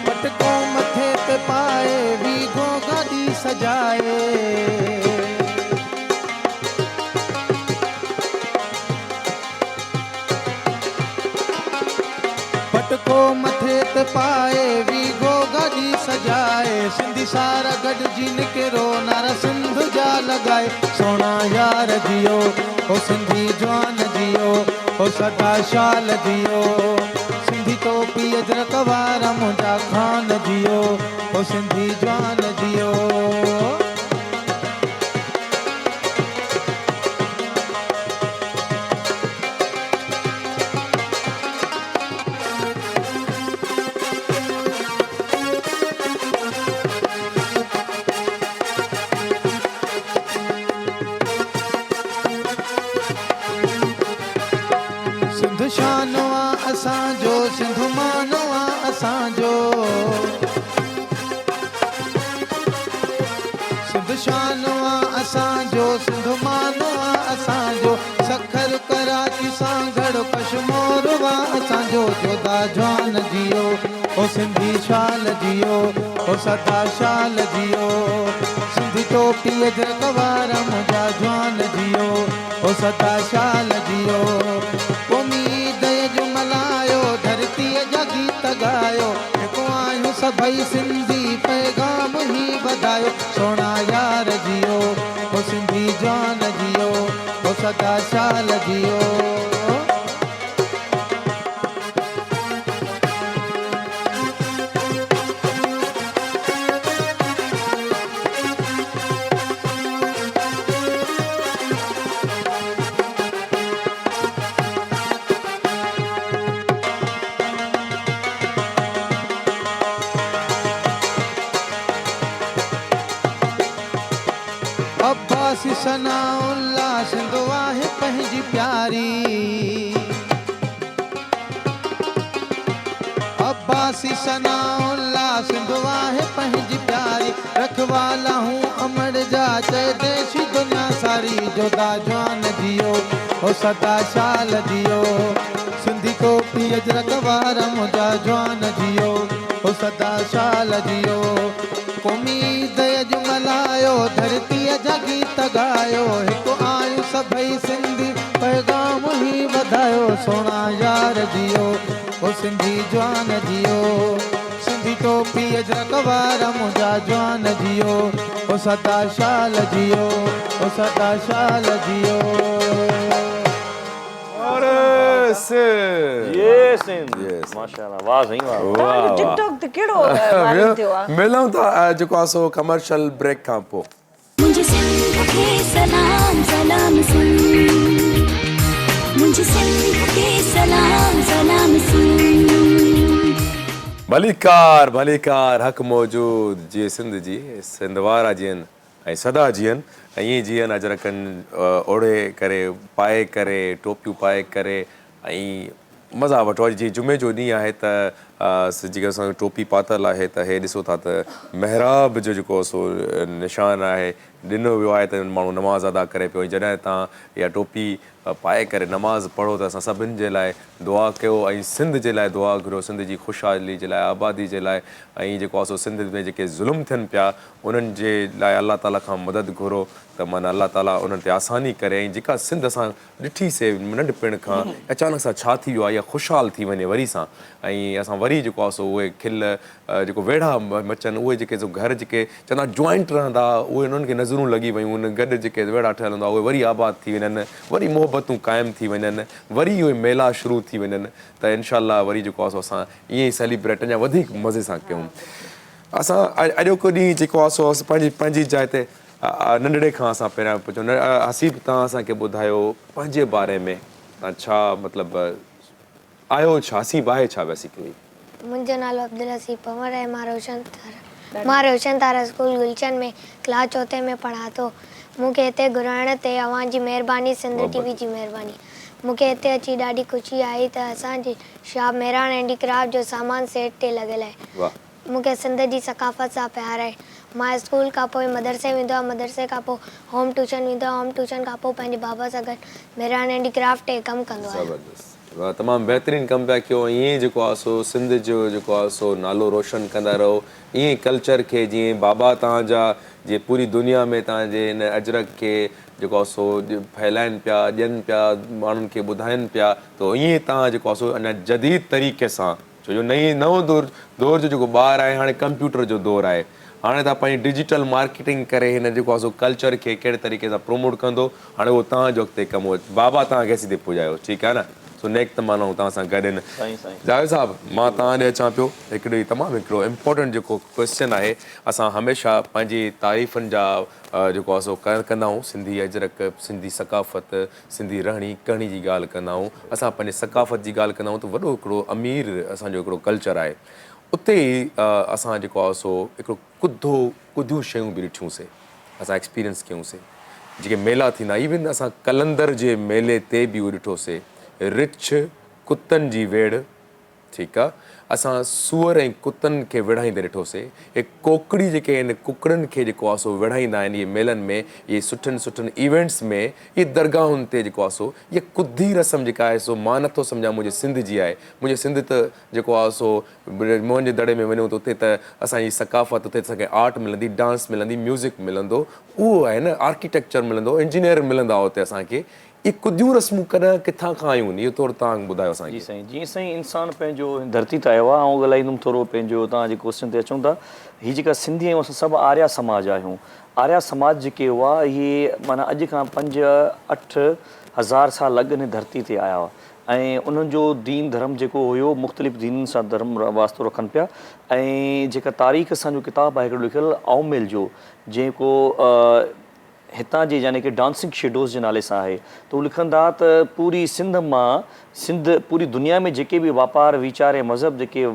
पटको मथे ते पाए वीगो गाड़ी सजाए पटको मथे ते पाए वीगो गाड़ी सजाए सिंधी सारा गड जिन के रो नारा सिंध जा लगाए सोना यार जियो ओ सिंधी जवान जियो ओ सदा शाल जियो सिंधी टोपी अजरक वारा मुंहिंजा खान जियो ओ सिंधी जवान जियो सिंध शानो आ असांजो सिंध मानो आ असांजो सिंध शानो आ असांजो सिंध मानो आ असांजो सखर कराची सां गढ़ कश्मीर वा असांजो जोधा जवान जियो ओ सिंधी शाल जियो ओ सदा शाल जियो सिंधी टोपी अजरक वारा मुंहिंजा जवान जियो ओ सदा शाल जियो उम्मीद जो मलायो धरती जा गीत गायो हिकु आहियूं सभई सिंधी पैगाम ही वधायो सोना यार जियो ओ सिंधी जवान जियो ओ सदा शाल जियो अब्बासी सनाउल्ला सिंध आहे पंहिंजी प्यारी अब्बासी सनाउल्ला सिंध आहे पंहिंजी प्यारी रखवाला हूँ अमर जा चए देशी दुनिया सारी जोधा जवान जियो ओ सदा शाल जियो सिंधी टोपी अजरक वारा मुंहिंजा जवान जियो ओ सदा शाल जियो उम्मीद जो मलायो धरती जा गीत गायो हिकु आहियूं सभई सिंधी पैगाम ही वधायो सोना यार जियो ओ सिंधी जवान जियो सिंधी टोपी अजरक वारा मुंहिंजा जवान जियो ओ सदा शाल जियो ओ सदा शाल जियो ये सिंध माशाल्लाह वाह सही वाह तव्हांजो टिकटॉक ते कहिड़ो वायरल थियो आहे मिलूं था जेको आहे सो कमर्शियल ब्रेक खां पोइ मुझे सिंध के सलाम सलाम सिंध मुझे सिंध के सलाम सलाम सिंध भलीकार हक़ मौजूद जीअं सिंध जी सिंध वारा जीअनि ऐं सदा जीअनि ऐं ईअं जीअनि अजरकनि ओढ़े करे पाए करे टोपियूं पाए करे ऐं मज़ा वठो जीअं जुमे जो ॾींहुं आहे त जेका असां टोपी पातल आहे त हे ॾिसो था त महराब जो जेको सो निशान आहे ॾिनो वियो आहे त माण्हू नमाज़ अदा करे पियो जॾहिं तव्हां इहा टोपी पाए करे नमाज़ पढ़ो त असां सभिनि जे लाइ दुआ कयो ऐं सिंध जे लाइ दुआ घुरियो सिंध जी ख़ुशहाली जे लाइ आबादी जे लाइ ऐं जेको आहे सो सिंध में जेके ज़ुल्म थियनि पिया उन्हनि जे लाइ अलाह ताला खां मदद घुरो त माना अलाह ताला उन्हनि ते आसानी करे ऐं जेका सिंध असां ॾिठीसीं नंढपिण खां अचानक सां छा थी वियो आहे इहा ख़ुशहाल थी वञे वरी सां ऐं असां वरी जेको आहे सो उहे खिल जेको वेड़ा मचनि उहे जेके घर जेके चवंदा जॉइंट रहंदा उहे उन्हनि खे नज़रूं लॻी वियूं उन गॾु जेके वेड़ा ठहियल हूंदा उहे वरी आबाद थी वञनि वरी मोहबतूं क़ाइमु थी वञनि वरी उहे मेला शुरू थी वञनि त इनशाअल्लाह वरी जेको आहे सो असां ईअं ई सेलिब्रेट अञा वधीक मज़े सां कयूं असां अॼोको ॾींहुं जेको आहे सो पंहिंजी जाइ ते नंढड़े खां असां पहिरियां पुछूं हसीब तव्हां असांखे ॿुधायो पंहिंजे बारे में तव्हां छा मतिलबु आयो छा हसीब आहे छा बेसिकली मुंहिंजो नालो अब्दुल हसीब पंवर है मां रोशन तारा स्कूल गुलशन में क्लास चौथे में पढ़ा थो मूंखे हिते घुराइण ते अव्हां जी महिरबानी सिंध टीवी जी महिरबानी मूंखे हिते अची ॾाढी ख़ुशी आई त असांजी शॉप मेहरान हैंडीक्राफ्ट जो सामान सेट ते लॻियल आहे। वाह। मूंखे सिंध जी सकाफ़त सां प्यार आहे। मां स्कूल खां पोइ मदरसे वेंदो आहियां, मदरसे खां पोइ होम ट्यूशन वेंदो आहियां, होम ट्यूशन खां पोइ पंहिंजे बाबा सां गॾु मेहरान हैंडीक्राफ्ट ते कमु कंदो आहियां। ज़बरदस्त, वाह, तमामु बहितरीनु कमु पिया कयो। ईअं जेको आहे सो सिंध जो जेको आहे सो नालो रोशन कंदा रहो। ईअं कल्चर खे जीअं बाबा तव्हांजा जीअं पूरी दुनिया में तव्हांजे हिन अजरक खे जेको आहे सो फैलाइनि पिया, ॾियनि पिया, माण्हुनि खे ॿुधाइनि पिया, त ईअं तव्हां जेको आहे सो अञा जदीद तरीक़े सां, छो जो नओं दौर जो जेको ॿारु आहे हाणे कंप्यूटर जो दौरु आहे, हाणे तव्हां पंहिंजी डिजिटल मार्केटिंग करे हिन जेको आहे सो कल्चर खे कहिड़े तरीक़े सां प्रमोट कंदो, हाणे उहो तव्हांजो अॻिते कमु हो। बाबा तव्हांखे सिधे पुॼायो, ठीकु आहे न। सो नेक तमामु तव्हां सां गॾु आहिनि। जावेद साहिबु, मां तव्हां ॾे अचां पियो। हिकिड़ो इम्पोर्टेंट जेको क्वेश्चन आहे, असां हमेशह पंहिंजी तारीफ़नि जा जेको आहे सो कंदा आहियूं। सिंधी अजरक, सिंधी सकाफ़त, सिंधी रहणी कहणी जी ॻाल्हि कंदा आहियूं। असां पंहिंजे सकाफ़त जी ॻाल्हि कंदा आहियूं त वॾो हिकिड़ो अमीर असांजो हिकिड़ो कल्चर आहे। उते ई असां जेको आहे सो हिकिड़ो कुदियूं शयूं बि ॾिठियूंसीं, असां एक्सपीरियंस कयूंसीं। जेके मेला थींदा, इवन असां कलंदर जे मेले ते बि उहो ॾिठोसीं, रिछ कुतनि जी वेड़, ठीकु आहे। असां सूअर ऐं कुतनि खे विढ़ाईंदे ॾिठोसीं। हे कोकड़ी जेके आहिनि, कुकड़नि खे जेको आहे सो विढ़ाईंदा आहिनि इहे मेलनि में, इहे सुठनि इवेंट्स में, इहे दरगाहुनि ते जेको आहे सो इहा कुदी रस्म जेका आहे सो मां नथो सम्झां मुंहिंजे सिंध जी आहे। मुंहिंजे सिंध त जेको आहे सो मोहन जे दड़े में वञूं त उते त असांजी सकाफ़त, उते असांखे आर्ट मिलंदी, डांस मिलंदी, म्यूज़िक मिलंदो, उहो आहे न, आर्किटेक्चर मिलंदो, इंजीनियर मिलंदा उते असांखे। ये कुदियूं रस्मूं कॾहिं किथां खां आयूं आहिनि, इहो थोरो तव्हां ॿुधायो असांखे। जी साईं, जीअं साईं इंसानु पंहिंजो धरती ते आयो आहे, ऐं ॻाल्हाईंदुमि थोरो पंहिंजो तव्हांजे क्वेश्चन ते अचूं था। हीअ जेका सिंधी आहियूं, असां सभु आर्या समाज आहियूं। आर्या समाज जेके हुआ, इहे माना अॼु खां 5-8 हज़ार साल अॻु हिन धरती ते आया हुआ, ऐं उन्हनि जो दीन धर्म जेको हुयो, मुख़्तलिफ़ दीननि सां धर्म वास्तो रखनि पिया। ऐं जेका तारीख़ असांजो किताबु आहे हिकिड़ो लिखियलु आउमिल जो, जेको हितां जे यानी कि डांसिंग शेडोज़ जे नाले सां आहे, त उहो लिखनि था त पूरी पूरी दुनिया में जेके बि वापार वीचार ऐं मज़हब जेके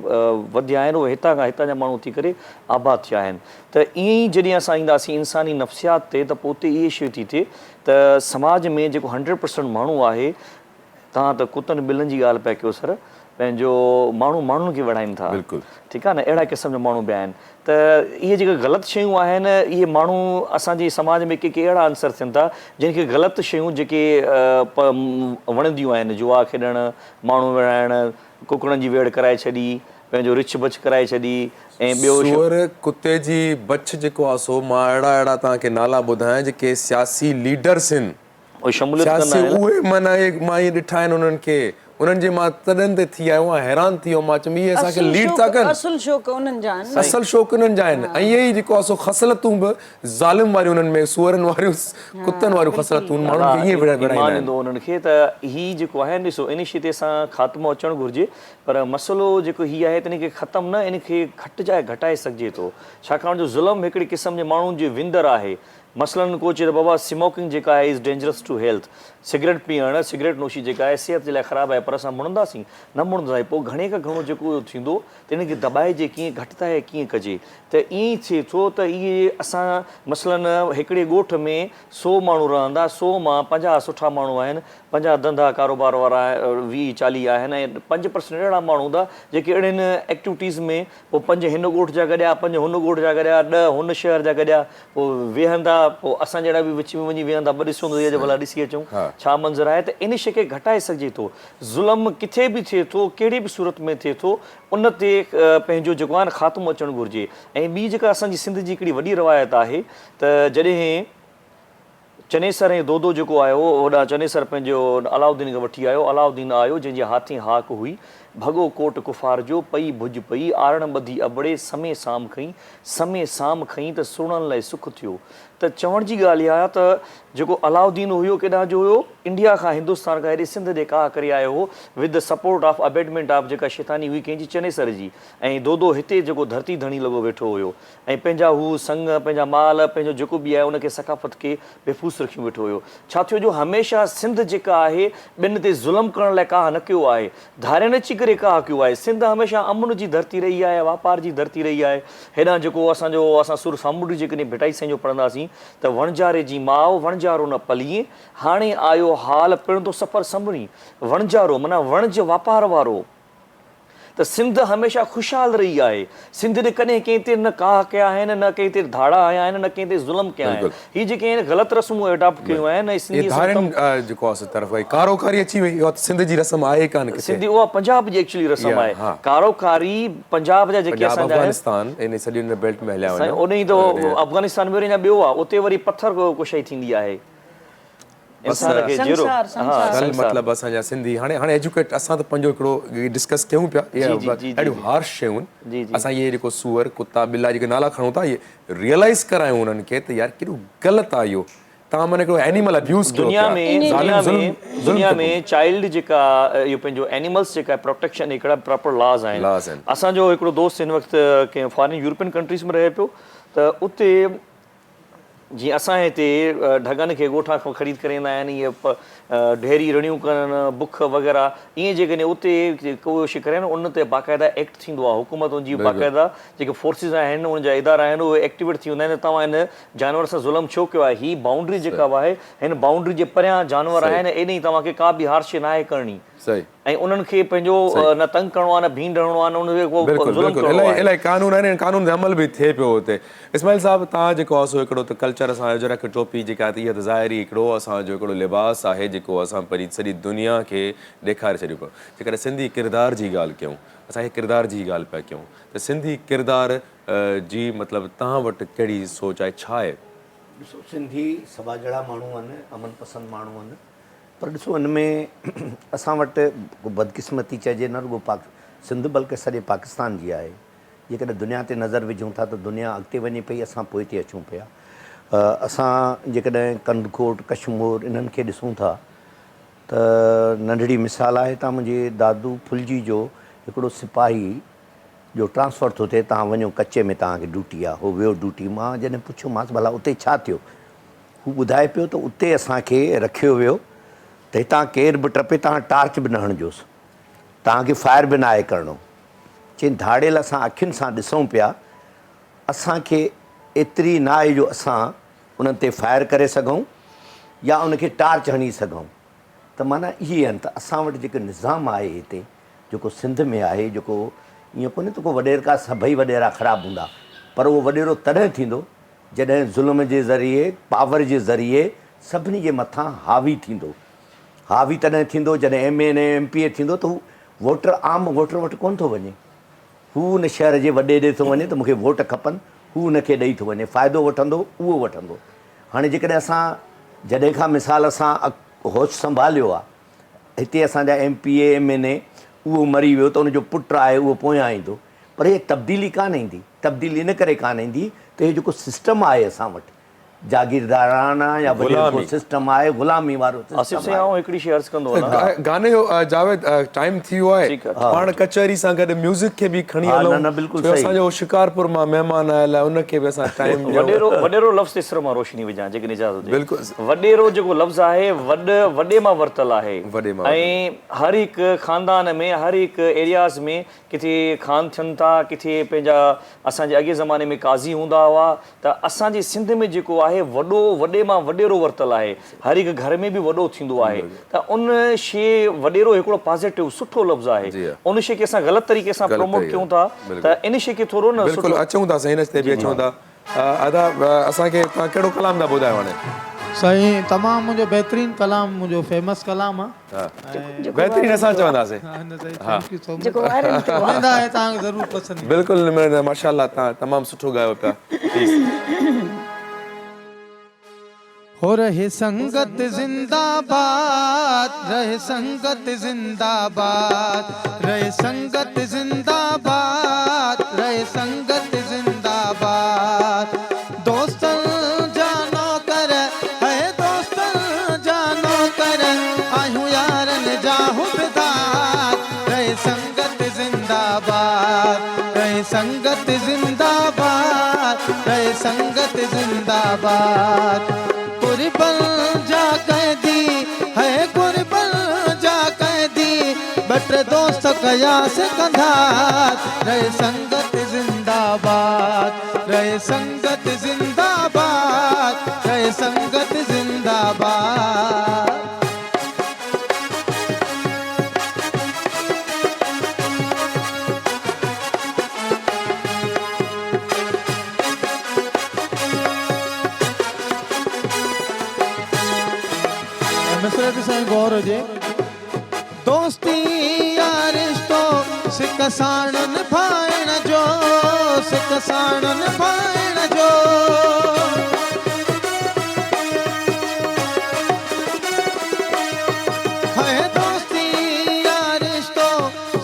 वधिया आहिनि, उहे हितां जा माण्हू थी करे आबाद थिया आहिनि। त ईअं ई जॾहिं असां ईंदासीं इंसानी नफ़्सियात ते, त पोइ उते इहे शइ थी थिए त समाज में जेको 100% माण्हू आहे, तव्हां त कुतनि ॿिलनि जी ॻाल्हि पिया कयो सर, पंहिंजो माण्हुनि खे विढ़ाइनि था, बिल्कुलु, ठीकु आहे न। अहिड़ा क़िस्म जा माण्हू बि आहिनि। त इहे जेके ग़लति शयूं आहिनि, इहे माण्हू असांजे समाज में के अहिड़ा अंसर थियनि था जिनखे ग़लति शयूं जेके वणंदियूं आहिनि, जुआ खेॾणु, माण्हू विढ़ाइणु, कुकड़नि जी वेड़ कराए छॾी, पंहिंजो रिछ बच कराए छॾी, ऐं ॿियो सूअर कुते जी बच जेको आहे सो मां अहिड़ा तव्हांखे नाला ॿुधायां जेके सियासी लीडर्स आहिनि, उहे शमूलियत कंदा आहिनि। उहे माना मां इहे ॾिठा आहिनि उन्हनि खे, उन्हनि जे मां तॾनि ते थी आयो आहियां, हैरान थी वियो मां, चयुमि इहे असांखे लीड था कनि। असुल शौक़ उन्हनि जा आहिनि, असल शौक़ उन्हनि जा आहिनि। ऐं इहे ई जेको आहे सो ख़सलतूं बि ज़ालिम वारियूं उन्हनि में, सूअरनि वारियूं, कुतनि वारियूं ख़सलतूं माण्हुनि खे ईअं विढ़ाईंदा आहिनि। उन्हनि खे त हीअ जेको आहे ॾिसो, इन शइ ते असां ख़ात्मो अचणु घुरिजे, पर मसइलो जेको हीअ आहे त इन खे ख़तमु न, इन खे घटाए सघिजे थो, छाकाणि जो ज़ुल्म हिकिड़े क़िस्म जे माण्हुनि जे विंदर आहे। मसलन को चए त बाबा स्मोकिंग जेका आहे is dangerous to health, cigarette पीअणु, सिगरेट नोशी जेका आहे सिहत जे लाइ ख़राबु आहे, पर असां मुणंदासीं न मुणंदासीं, पोइ घणे खां घणो जेको थींदो त इनखे दॿाइजे, कीअं घटिताए कीअं कजे। त ईअं ई थिए थो त इहे असां मसलन हिकिड़े ॻोठ में 100 माण्हू रहंदा, 100 मां 50 सुठा माण्हू आहिनि, 50 धंधा कारोबार वारा 20-40 आहिनि, ऐं 5% अहिड़ा माण्हू हूंदा जेके अहिड़ियुनि एक्टिविटीज़ में, पोइ 5 हिन ॻोठ जा गॾिया, 5 हुन ॻोठ जा गॾिया, 10 हुन शहर जा गॾिया, पोइ वेहंदा, पोइ असां जहिड़ा बि विच में वञी वेहंदा, ॿ ॾिसूं त इहा भला ॾिसी अचूं छा मंज़र आहे। त इन शइ खे घटाए सघिजे थो। ज़ुल्म किथे बि थिए थो, कहिड़ी बि सूरत में थिए थो, उन ते पंहिंजो जेको आहे न ख़ात्मो अचणु घुरिजे। ऐं ॿी जेका असांजी सिंध जी हिकिड़ी वॾी रवायत आहे त जॾहिं चनेसर ऐं दोदो जेको आयो, होॾां चनेसर पंहिंजो अलाउद्दीन खे वठी आयो, अलाउद्दीन आयो जंहिंजे हाथी हाक हुई, भॻो कोट कुफार जो, पई भुज पई, आरण ॿधी अबड़े, समय साम खईं त सुणण लाइ सुख थियो। त चवण जी ॻाल्हि इहा आहे त जेको अलाउद्दीन हुयो, केॾां जो हुयो, इंडिया खां हिंदुस्तान खां हेॾे सिंध ॾे काह करे आयो हो, with the support of abetment of जेका शैतानी हुई कंहिंजी चनेसर जी। ऐं दोदो हिते जेको धरती धणी लॻो वेठो हुयो, ऐं पंहिंजा हू संग, पंहिंजा माल, पंहिंजो जेको बि आहे उनखे सकाफ़त खे बेफूस रखियो वेठो हुयो। छा थियो जो हमेशह सिंध जेका आहे ॿिनि ते ज़ुल्म करण लाइ काह न कयो आहे, धारियनि अची करे कहा कयो आहे। सिंध हमेशह अमन जी धरती रही आहे, वापार जी धरती रही आहे। हेॾां जेको असां सुर सामुंडी जेकॾहिं भिटाई साईं जो पढ़ंदासीं त वणजारे जी माउ वणजारो न पलीए, हाणे आयो हाल पिण थो सफ़र संभणी। वणजारो माना वणज वापार वारो। त सिंध हमेशह खुशहाल रही आहे। सिंध ने कॾहिं कंहिं ते न काह कया आहिनि, न कंहिं ते धाड़ा आया आहिनि, न कंहिं ते ज़ुल्म कया आहिनि। हीअ जेके आहिनि ग़लति रस्मूं एडॉप्ट कयूं आहिनि। ये धारन जेको आहे तरफ़ कारोकारी अची वई, इहा सिंध जी रस्म आहे कान किथे। सिंधी उहा पंजाब जी एक्चुअली रस्म आहे। कारोकारी पंजाब जा जेके असांजा अफगानिस्तान इन सॼी बेल्ट में हलिया वञनि। उन ई त अफगानिस्तान में वरी अञा ॿियो आहे, उते वरी पथर कुशई थींदी आहे। मतिलबु असांजा सिंधी हाणे एजुकेट असां त पंहिंजो हिकिड़ो डिस्कस कयूं पिया, अहिड़ियूं हार्श शयूं असां इहे जेको सूअर कुता बिला जेके नाला खणूं था, इहे रियलाइज़ करायूं उन्हनि खे त यार केॾो ग़लति आहे इहो। तव्हां माना हिकिड़ो एनिमल अब्यूज़ दुनिया में चाइल्ड जेका इहो पंहिंजो एनिमल्स जेका प्रोटेक्शन हिकिड़ा प्रॉपर लॉज आहिनि। असांजो हिकिड़ो दोस्त हिन वक़्तु कंहिं फॉरेन यूरोपियन कंट्रीज़ में रहे पियो, त उते जीअं असां हिते ढगनि खे ॻोठा खां ख़रीद करे ईंदा आहिनि, इहे ढेरी रड़ियूं कनि, बुख वग़ैरह, ईअं जेकॾहिं उते को शइ करनि उन ते बाक़ाइदा एक्ट थींदो आहे। हुकूमतुनि जी बाक़ाइदा जेके फोर्सिस आहिनि, उन जा इदारा आहिनि, उहे एक्टिवेट थी वेंदा आहिनि। तव्हां हिन जानवर सां ज़ुल्म छो कयो आहे? हीअ बाउंड्री जेका आहे, हिन बाउंड्री जे परियां जानवर आहिनि, एॾी तव्हांखे का बि हार्श न आहे करणी। ऐं उन्हनि खे पंहिंजो न तंग करिणो आहे, न भीन ॾियणो आहे, न उनखे इलाही कानून आहिनि, कानून ते अमल बि थिए पियो हुते। इस्माइल साहिबु, तव्हां जेको आहे सो हिकिड़ो त कल्चर असां अजरक टोपी जेका इहा त ज़ाहिरी हिकिड़ो असांजो हिकिड़ो लिबास आहे जेको असां पंहिंजी सॼी दुनिया खे ॾेखारे छॾियो पियो। जेकॾहिं सिंधी किरदार जी ॻाल्हि कयूं, असांखे किरदार जी ॻाल्हि पिया कयूं, त सिंधी किरदार जी मतिलबु तव्हां वटि कहिड़ी सोच आहे, छा आहे? ॾिसो, सिंधी सभा जहिड़ा माण्हू आहिनि, अमन पसंदि माण्हू आहिनि, पर ॾिसो हिन में असां वटि बदकिस्मती चइजे न रुॻो सिंध बल्कि सॼे पाकिस्तान जी आहे। जेकॾहिं दुनिया ते नज़र विझूं था त दुनिया अॻिते वञे पई, असां पोइ ते अचूं पिया। असां जेकॾहिं कंदकोट कश्मीर इन्हनि खे ॾिसूं था त नंढड़ी मिसाल आहे, तव्हां मुंहिंजे दादू फुलजी जो हिकिड़ो सिपाही जो ट्रांसफर थो थिए, तव्हां वञो कच्चे में तव्हांखे ड्यूटी आहे, उहो वियो ड्यूटी। मां जॾहिं पुछियोमांसि भला उते छा थियो, हू ॿुधाए पियो त उते असांखे रखियो वियो त हितां केरु बि टपे तव्हां टार्च बि न हणिजोसि, तव्हांखे फायर बि न आहे करिणो। चई धाड़ेल असां अखियुनि सां ॾिसूं पिया, असांखे एतिरी न आहे जो असां उन्हनि ते फायर करे सघूं या उनखे टार्च हणी सघूं। त माना इहे आहिनि त असां वटि जेको निज़ाम आहे हिते जेको सिंध में आहे, जेको ईअं कोन्हे त को वॾेरका सभई वॾेरा ख़राबु हूंदा, पर उहो वॾेरो तॾहिं थींदो जॾहिं ज़ुल्म जे ज़रिए, पावर जे ज़रिए सभिनी जे मथां हावी थींदो। हावी तॾहिं थींदो जॾहिं MNA MPA थींदो त हू वोटर आम वोटर वटि कोन थो वञे, हू उन शहर जे वॾे ॾे थो वञे त मूंखे वोट खपनि, हू उनखे ॾेई थो वञे, फ़ाइदो वठंदो उहो वठंदो। हाणे जेकॾहिं असां जॾहिं खां मिसाल असां होश संभालियो आहे, हिते असांजा MPA MNA उहो मरी वियो त उनजो पुटु आहे उहो पोयां ईंदो, पर इहे तब्दीली कान ईंदी। तब्दीली इन करे कान ईंदी त इहो जेको सिस्टम आहे असां वटि जागीरदाराना या वॾो सिस्टम आहे, ग़ुलामी वारो हिकिड़ी शइ अर्ज़ कंदो गाने जो जावेद टाइम थी वियो आहे, पाण कचहरी सां गॾु म्यूज़िक खे बि खणी हलूं। न बिल्कुलु असांजो शिकारपुर मां महिमान आयल आहे, उनखे बि असां टाइम वॾेरो लफ़्ज़ सिरो मां रोशनी विझां जेकॾहिं इजाज़त हुजे। बिल्कुलु वॾेरो जेको लफ़्ज़ आहे वॾे मां वरितल आहे, ऐं हर हिकु ख़ानदान में, हर हिकु एरियाज़ में किथे खान थियनि था, किथे पंहिंजा असांजे अॻे ज़माने में काज़ी हूंदा हुआ, त असांजे सिंध में जेको आहे वॾो वॾे मां वॾेरो वरितल आहे, हर हिकु घर में बि वॾो थींदो आहे। त उन शइ वॾेरो हिकिड़ो पॉज़िटिव सुठो लफ़्ज़ आहे, उन शइ खे असां ग़लति तरीक़े सां प्रमोट कयूं था, त इन शइ खे थोरो न बिल्कुलु अचूं था, हिन ते बि अचूं था। अदा असांखे तव्हां कहिड़ो कलाम था ॿुधायो हाणे? साईं तमामु मुंहिंजो बहितरीनु कलाम, मुंहिंजो फेमस कलाम आहे। बहितरीनु असां चवंदासीं, बिल्कुलु माशाअल्लाह, तव्हां तमामु सुठो ॻायो पिया। हो रहे संगत जिंदाबाद, रहे संगत जिंदाबाद, रहे संगत जिंदाबाद, रहे संगत जिंदाबाद। दोस्तन जानो कर है, दोस्तन जानो कर आयूं यारन जाहु बिदात। रहे संगत जिंदाबाद, रहे संगत जिंदाबाद, रहे संगत जिंदाबाद। कुर्बन जा कैदी है, कुर्बन जा कैदी, बटर दोस्त कयास कंधार रहे संगत जिंदाबाद रहे संगत जिंदाबाद रहे संगत जिंदाबाद मिसरे ते साईं गौर हुजे दोस्ती यारिश्तो सिक साण निभाइण जो सिक साण निभाइण जो है दोस्ती यारिश्तो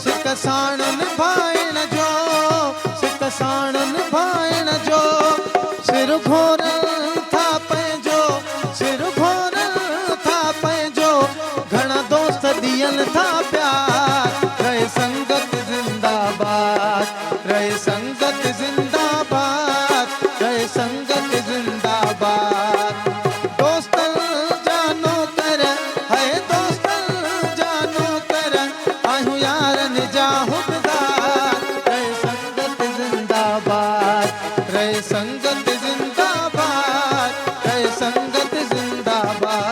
सिक साण निभाइण जो सिक साण निभाइण जो सिर घोरनि था पंहिंजो सिर घोरनि था पंहिंजो घणा दोस्त ॾियनि था प्यार रहे संगत जिंदाबाद रहे संगत जिंदाबाद रहे संगत जिंदाबाद दोस्तनि जा नौकर है दोस्तनि जा नौकर आहियूं यारनि जा हुबदार रहे संगत जिंदाबाद रहे संगत जिंदाबाद रहे संगत जिंदाबाद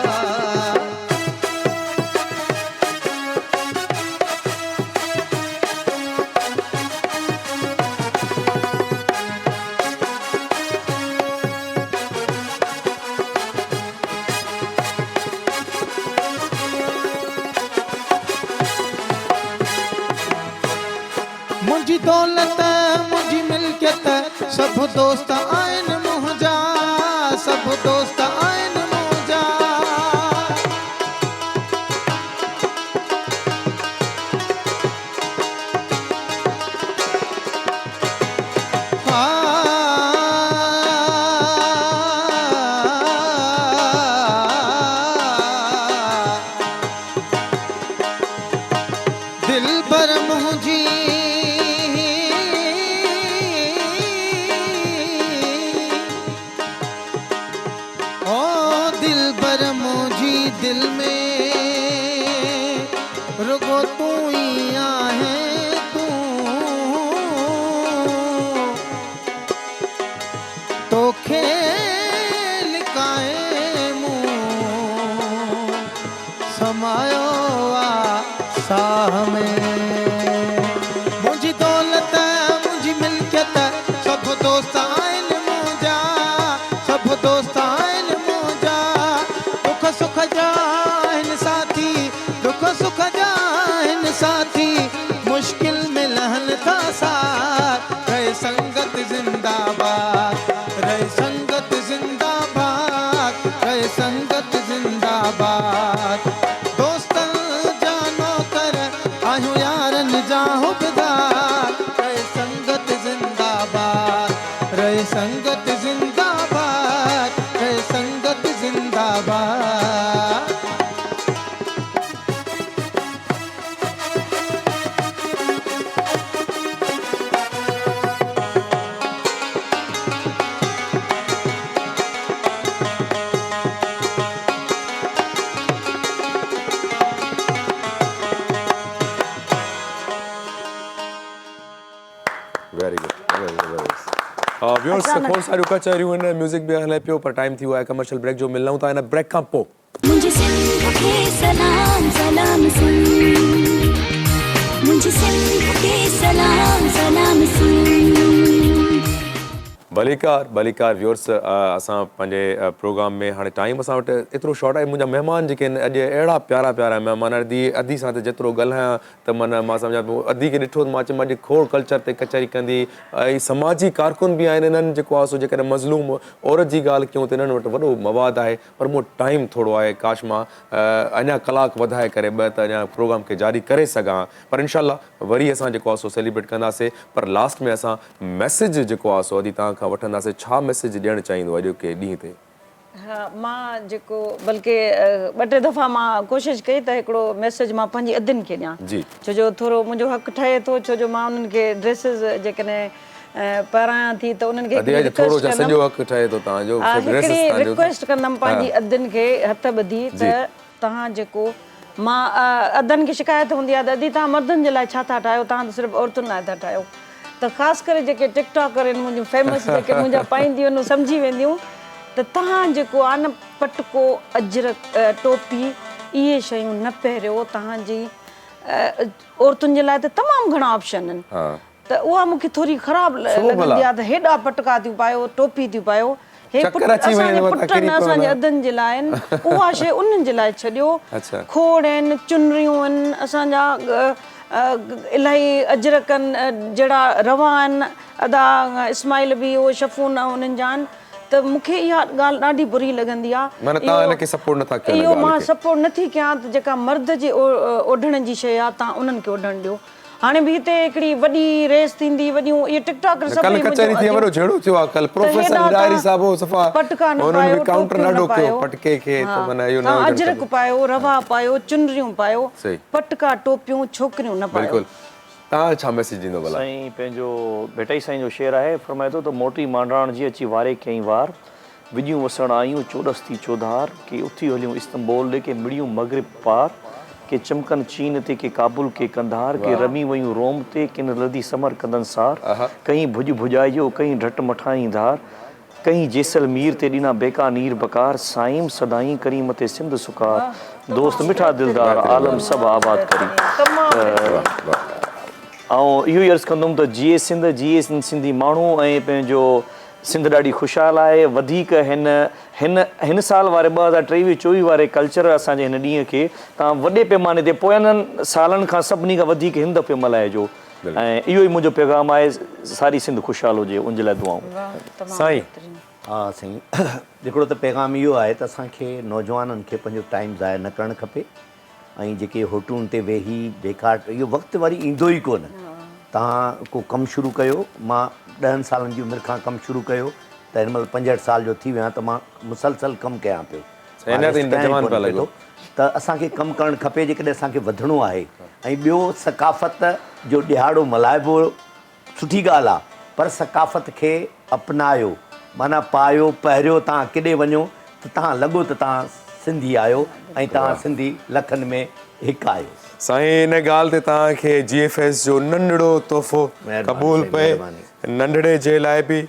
मुंहिंजी दौलत मुंहिंजी मिल्कियत सभु दोस्त आहिनि मुंहिंजा सभु दोस्त आहिनि मुंहिंजा दिल भर मुंहिंजी दिल भर मुंहिंजी दिल में रुगो तूं ई आहे तूं तोखे लिकाए मूं समायो आहे साह में मुंहिंजी दौलत मुंहिंजी मिल्कियत सभु दोस्त आहिनि मुंहिंजा सभु दोस्त आहिनि मुंहिंजा दुख सुख जा आहिनि साथी दुख सुख जा आहिनि साथी मुश्किल में लहनि था साथ रहे संगत जिंदाबाद रहे संगत जिंदाबाद रहे संगत जिंदाबाद दोस्तनि जा नौकर आहियूं यारनि जा हुबदार रहे संगत जिंदाबाद रहे संगत जिंदाबाद रहे संगत जिंदाबाद वेरी गुड व्यूअर्स खोड़ सारियूं कचहरियूं आहिनि म्यूज़िक बि हले पियो पर टाइम थी वियो आहे कमर्शियल ब्रेक जो मिलूं था हिन ब्रेक खां पोइ मुझे सिंध के सलाम सलाम सिंध मुझे सिंध के सलाम सलाम सिंध भलीकार व्यूअर्स असां पंहिंजे प्रोग्राम में हाणे टाइम असां वटि एतिरो शॉर्ट आहे मुंहिंजा महिमान जेके आहिनि अॼु अहिड़ा प्यारा प्यारा महिमान अधी सां त जेतिरो ॻाल्हायां त माना मां सम्झां पियो अधी खे ॾिठो त मां चयो अॼु खोड़ कल्चर ते कचहरी कंदी ऐं समाजी कारकुन बि आहिनि इन्हनि जेको आहे सो जेकॾहिं मज़लूम औरत जी ॻाल्हि कयूं त इन्हनि वटि वॾो मवादु आहे पर मूं टाइम थोरो आहे काश मां अञा कलाक वधाए करे ॿ त अञा प्रोग्राम खे जारी करे सघां पर इनशाला वरी असां जेको आहे सो सेलिब्रेट कंदासीं पर लास्ट में असां मैसेज जेको आहे सो अॼु तव्हां खां वठंदासीं छा मैसेज ॾियणु चाहींदो अॼु के ॾींहं ते हा मां जेको बल्कि ॿ टे दफ़ा मां कोशिशि कई त हिकिड़ो मैसेज मां पंहिंजी अदियुनि खे ॾियां जी छो जो थोरो मुंहिंजो हक़ ठहे थो छो जो मां उन्हनि खे ड्रेसिस जेकॾहिं पारायां थी त उन्हनि खे थोरो सॼो हक़ ठहे थो तव्हांजो हिकिड़ी रिक्वेस्ट कंदमि पंहिंजी अदियुनि खे हथ ॿधी त तव्हां जेको मां अदनि खे शिकायत हूंदी आहे त अदी तव्हां मर्दनि जे लाइ छा था ठाहियो, तव्हां त सिर्फ़ु औरतुनि लाइ था ठाहियो। त ख़ासि करे जेके टिकटॉकर आहिनि मुंहिंजूं फेमस जेके मुंहिंजा पाईंदियूं आहिनि सम्झी वेंदियूं त तव्हां जेको आहे न पटको अजरक टोपी इहे शयूं न पहिरियो। तव्हांजी औरतुनि जे लाइ त तमामु घणा ऑप्शन आहिनि, त उहा मूंखे थोरी ख़राबु लॻंदी आहे त हेॾा पटका थियूं पायो, टोपी थियूं पायो। असांजे पुटनि असांजे अदनि जे लाइ आहिनि, उहा शइ उन्हनि जे लाइ छॾियो। खोड़ आहिनि, चुनरियूं आहिनि, असांजा इलाही अजरक आहिनि जहिड़ा रवा आहिनि, अदा इस्माइल बि उहो शफ़ून उन्हनि जा आहिनि। त मूंखे इहा ॻाल्हि ॾाढी बुरी लॻंदी आहे। इहो मां सपोर्ट नथी कयां त जेका मर्द जे ओढ़ण जी शइ आहे तव्हां उन्हनि खे ओढ़ण ॾियो। हाणे बि हिते हिकिड़ी वॾी रेस थींदी, वॾियूं इहे टिकटॉकर पटका न पायो, अजरक पायो, रवा पायो, चुनरियूं पायो, पटका टोपियूं छोकिरियूं न पायो। तव्हां छा मैसेज ॾींदो भला? साईं पंहिंजो भेटाई साईं जो शेर आहे, फरमाए थो त मोटी मांडराण जी अची वारे कई वार, विझूं वसण आयूं चोॾस थी चौधार, के उथी हलियूं इस्तंबोल के मिड़ियूं मगरिब पार, के चमकन चीन ते, के काबुल के कंधार, के रमी वयूं रोम ते, किन लधी समर कंदन सार, कहीं भुज भुजाइजो, कहीं ढट मठाई धार, कहीं जैसलमीर ते ॾिना बेका नीर बकार, साईं सदाई करी मथे सिंध सुकार, दोस्त मिठा दिलदार आलम सभु आबाद करी। ऐं इहो ई अर्ज़ु कंदुमि त जिए सिंध, जिए सिंधी माण्हू, ऐं पंहिंजो सिंध ॾाढी ख़ुशहाल आहे। वधीक हिन साल वारे 2023-24 वारे कल्चर असांजे हिन ॾींहं खे तव्हां वॾे पैमाने ते पोयनि सालनि खां सभिनी खां वधीक हिन दफ़े मल्हाइजो, ऐं इहो ई मुंहिंजो पैगाम आहे। सारी सिंध ख़ुशहाल हुजे, उन लाइ दुआऊं। साईं हा साईं, हिकिड़ो त पैगाम इहो आहे त असांखे नौजवाननि खे पंहिंजो टाइम ज़ाया न करणु खपे, ऐं जेके होटलुनि ते वेही बेकार, इहो वक़्तु वरी ईंदो ई कोन। तव्हां को कमु शुरू कयो, मां 10 सालनि जी उमिरि खां कमु शुरू कयो, त हिन महिल 65 साल जो थी वियो आहियां, त मां मुसलसल कमु कयां पियो। त असांखे कमु करणु खपे जेकॾहिं असांखे वधिणो आहे। ऐं ॿियो, सकाफ़त जो ॾिहाड़ो मल्हाइबो सुठी ॻाल्हि आहे, पर सकाफ़त खे अपनायो, माना पायो पहिरियों। तव्हां केॾे वञो त तव्हां लॻो त तव्हां सिंधी आहियो, ऐं तव्हां सिंधी लखनि में हिकु आहियो। साईं इन ॻाल्हि ते तव्हांखे GFS जो नंढड़ो तोहफ़ो क़बूल पए, नंढड़े जे लाइ बि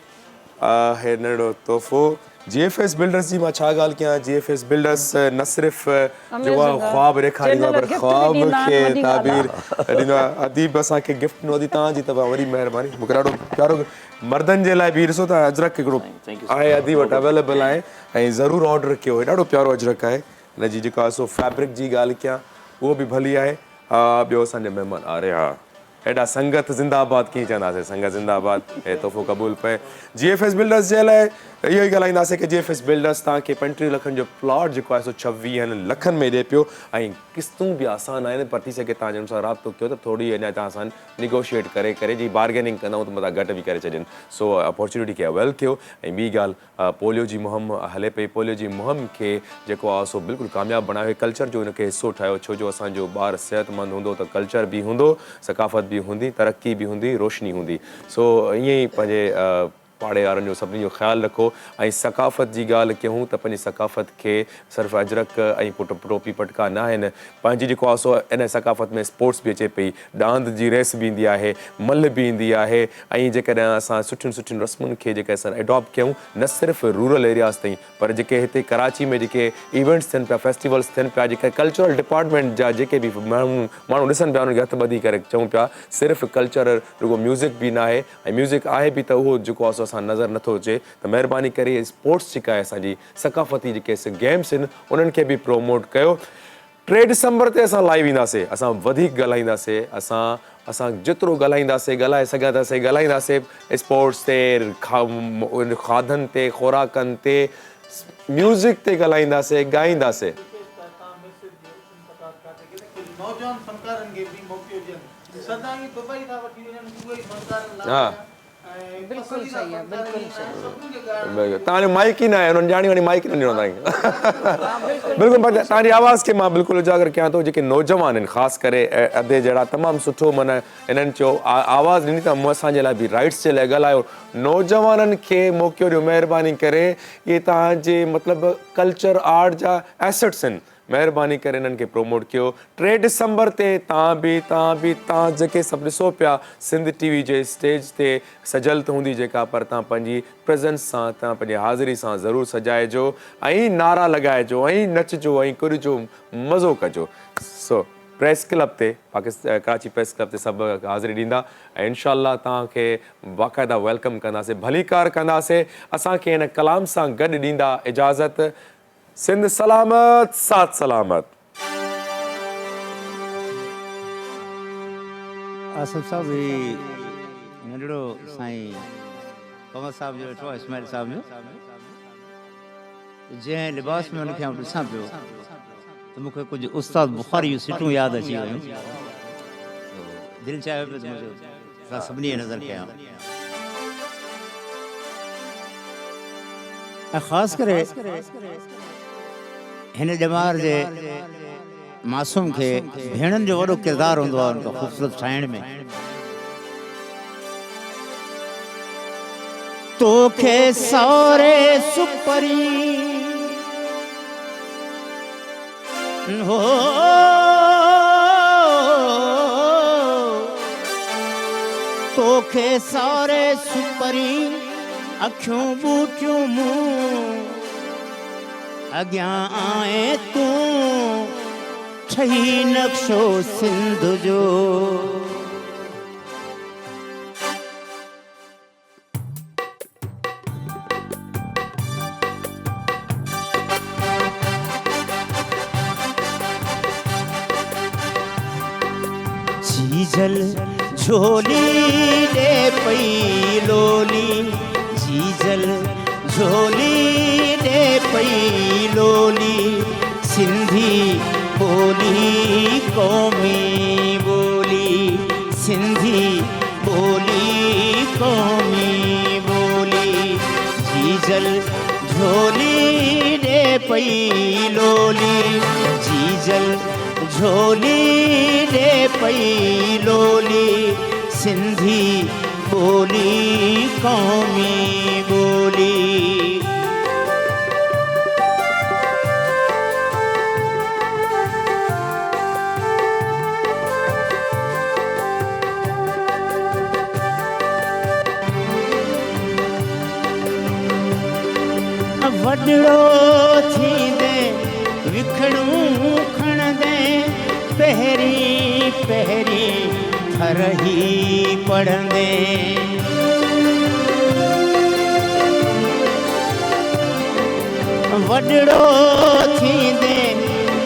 हे नंढड़ो तोहफ़ो। GFS बिल्डर्स जी मां छा ॻाल्हि कयां, GFS बिल्डर्स न सिर्फ़ु जो आहे ख्वाब ॾेखारींदो आहे, पर ख्वाब खे ताबीर ॾींदो आहे। अदीब असांखे गिफ्ट ॾिनो, तव्हांजी तमामु वॾी महिरबानी। मूंखे ॾाढो प्यारो। मर्दनि जे लाइ बि ॾिसो था अजरक हिकिड़ो आहे अदीब वटि अवेलेबल आहे, ऐं ज़रूरु ऑडर कयो। ॾाढो प्यारो अजरक आहे। हिन जी जेका आहे सो फैब्रिक जी ॻाल्हि कयां उहो बि भली आहे। ॿियो असांजे महिमान, अरे हा हेॾा संगत ज़िंदाबाद कीअं चवंदासीं, संगत ज़िंदाबाद। हे तोहफ़ो क़बूल पए। GFS बिल्डर्स जे लाइ इहो ई ॻाल्हाईंदासीं कि GFS बिल्डर्स तव्हांखे 35 लखनि जो प्लॉट जेको आहे सो 26 लखनि में ॾिए पियो, ऐं क़िस्तूं बि आसान आहिनि। पर थी सघे तव्हां जंहिं सां राब्तो कयो त थोरी अञा तव्हां सां निगोशिएट करे जी बार्गेनिंग कंदव त मथां घटि बि करे छॾनि। सो अपॉर्चुनिटी खे अवेल कयो। ऐं ॿी ॻाल्हि, पोलियो जी मुहिम हले पई। पोलियो जी मुहिम खे जेको आहे सो बिल्कुलु कामयाबु बणायो, कल्चर जो हिनखे हिसो ठाहियो। छो जो असांजो ॿारु सिहतमंद हूंदो त कल्चर बि हूंदो, सकाफ़त बि हूंदी, तरक़ी बि हूंदी, रोशनी हूंदी। सो ईअं ई पंहिंजे पाड़े वारनि जो सभिनी जो ख़्यालु रखो। ऐं सकाफ़त जी ॻाल्हि कयूं त पंहिंजी सकाफ़त खे सिर्फ़ु अजरक ऐं टोपी पटका न आहिनि, पंहिंजी जेको आहे सो इन सकाफ़त में स्पोर्ट्स बि अचे पई, डांद जी रेस बि ईंदी आहे, मल बि ईंदी आहे। ऐं जेकॾहिं असां सुठियुनि रस्मुनि खे जेके असां एडॉप्ट कयूं, न सिर्फ़ु रूरल एरियाज़ ताईं, पर जेके हिते कराची में जेके इवेंट्स थियनि पिया, फेस्टिवल्स थियनि पिया, जेके कल्चरल डिपार्टमेंट जा जेके बि माण्हू ॾिसनि पिया, उन्हनि खे हथु ॿधी करे चऊं पिया सिर्फ़ु कल्चर रुगो म्यूज़िक बि न आहे, ऐं म्यूज़िक आहे बि त उहो जेको आहे असां नज़र नथो अचे। त महिरबानी करे स्पोर्ट्स जेका आहे असांजी सकाफ़ती जेके गेम्स आहिनि उन्हनि खे बि प्रोमोट कयो। 3 दिसंबर ते असां लाइव ईंदासीं, असां वधीक ॻाल्हाईंदासीं, असां जेतिरो ॻाल्हाए सघंदासीं ॻाल्हाईंदासीं। स्पोर्ट्स ते, खाधनि ते, खुराकनि ते, म्यूज़िक ते ॻाल्हाईंदासीं, ॻाईंदासीं। हा बिल्कुलु सही आहे, बिल्कुलु सही। तव्हांजो माइक ई न आहे, हुननि ॼाणी वञी माइक न ॾिनो तव्हांखे। बिल्कुलु, पर तव्हांजी आवाज़ खे मां बिल्कुलु उजागर कयां थो। जेके नौजवान आहिनि, ख़ासि करे अधे जहिड़ा, तमामु सुठो माना हिननि चयो आवाज़ ॾिनी त असांजे लाइ बि राइट्स जे लाइ ॻाल्हायो। नौजवाननि खे मौक़ो ॾियो, महिरबानी करे। इहे तव्हांजे मतिलबु कल्चर आर्ट जा एसेट्स आहिनि। महिरबानी करे इन्हनि खे प्रमोट कयो। 3 डिसंबर ते तव्हां जेके सभु ॾिसो पिया सिंध टीवी जे स्टेज ते सजल त हूंदी जेका, पर तव्हां पंहिंजी प्रेज़ेंस सां, तव्हां पंहिंजी हाज़िरी सां ज़रूरु सजाइजो ऐं नारा लॻाइजो ऐं नचिजो ऐं कुरिजो, मज़ो कजो। सो प्रेस क्लब ते कराची प्रेस क्लब ते सभु हाज़िरी ॾींदा ऐं इनशाअल्लाह तव्हांखे बाक़ाइदा वेलकम कंदासीं, भलीकार कंदासीं। असांखे हिन कलाम सां गॾु ॾींदा इजाज़त। सिंध सलामत, साथ सलामत। आसिफ साहब नंढड़ो साईं कंवर साहब जो ॾिठो, इस्माइल साहब जो जंहिं लिबास में उनखे आउं ॾिसां पियो त मूंखे कुझु उस्ताद बुखारी जूं सिटूं यादि अची वियूं। दिलि चाहियो पियो त मुंहिंजो सभिनी नज़र कयां। ऐं ख़ासि करे हिन ॼमार जे मासूम खे भेणनि जो वॾो किरदारु हूंदो आहे उनखे ख़ूबसूरत ठाहिण में। तोखे सौरे सुपरी हो तोखे सौरे सुपरी अखियूं बूटियूं मुंहुं अॻियां आए तूं ठही नक्शो सिंध जो। जीजल झोली दे पई लोली, जीजल झोली दे पई लोली, सिंधी बोली कौमी बोली, सिंधी बोली कौमी बोली। जीजल झोली दे पई लोली, जीजल झोली दे पई लोली, सिंधी बोली कौमी बोली। वडड़ो थींदे विखड़ूं खणंदे, पहिरीं पहिरीं थर ही पढ़ंदे। वडड़ो थींदे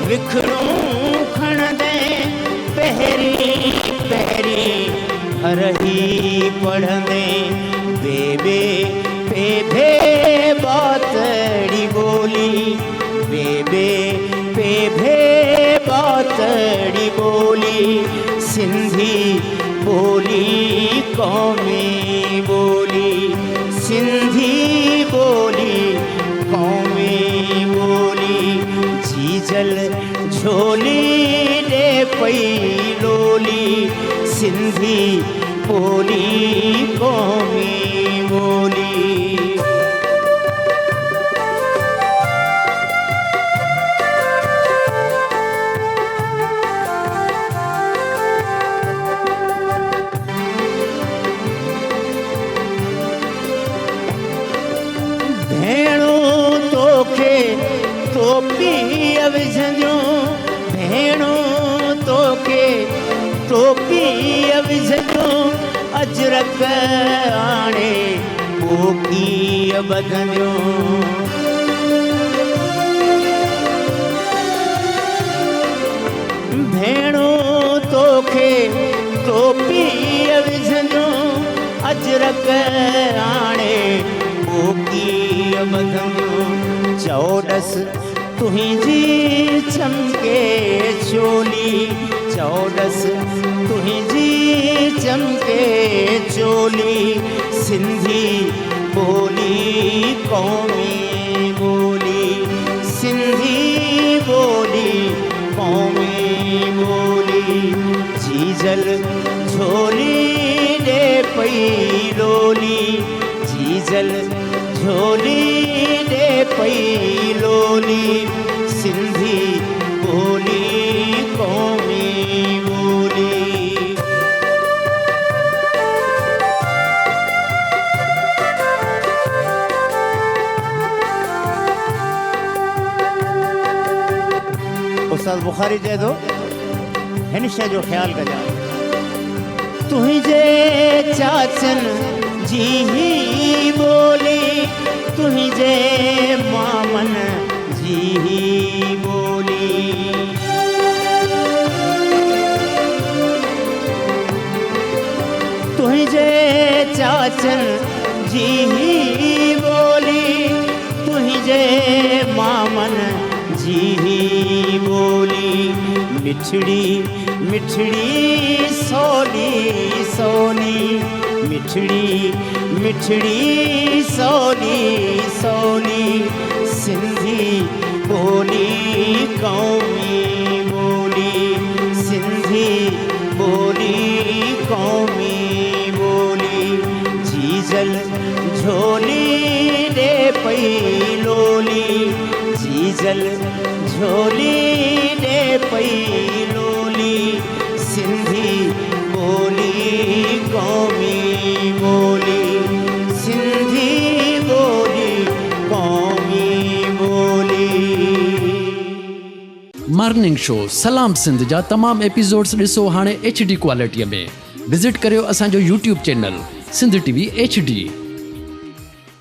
विखड़ूं खणंदे, पहिरीं पहिरीं थर ही पढ़ंदे। बेबे बेबे बातड़ी बोली, बेबे बेबे बातड़ी बोली, सिंधी बोली कौमी बोली, सिंधी बोली कौमी बोली। जीजल झोली दे पई लोली, सिंधी बोली कौमी बोली। टोपी अविझंदियूं भेणो तोखे, टोपी अविझंदियूं अजरक आणे पोकी ॿधंदियूं। भेणो तोखे टोपी अविझंदियूं अजरक आणे पोकी ॿधंदियूं। चौॾस तुंहिंजी चमके चोली, चौॾस तुंहिंजी चमके चोली, सिंधी बोली कौमी बोली, सिंधी बोली कौमी बोली। जीजल झोली दे पई लोली, जीजल झोली दे पई लोली, सिंधी उस्ताद बुखारी चए थो हिन शइ जो ख़्यालु कजां तुंहिंजे चाचनि जी ही ॿोली तुंहिंजे मामनि जी ही ॿोली तुंहिंजे चाचनि जी ही ॿोली तुंहिंजे मामनि जी ही ॿोली मिठड़ी मिठड़ी सोनी सोनी मिठड़ी मिठड़ी सोनी सोनी सिंधी ॿोली क़ौमी ॿोली सिंधी ॿोली क़ौमी ॿोली जीजल झोली ॾे पई लोली जीजल झोली ॾे पई लोली सिंधी ॿोली क़ौमी ॿोली सिंधी ॿोली क़ौमी ॿोली मॉर्निंग शो सलाम सिंध जा तमाम एपिसोड्स ॾिसो हाणे HD क्वालिटीअ में विज़िट करियो असांजो YouTube channel Sindh TV HD।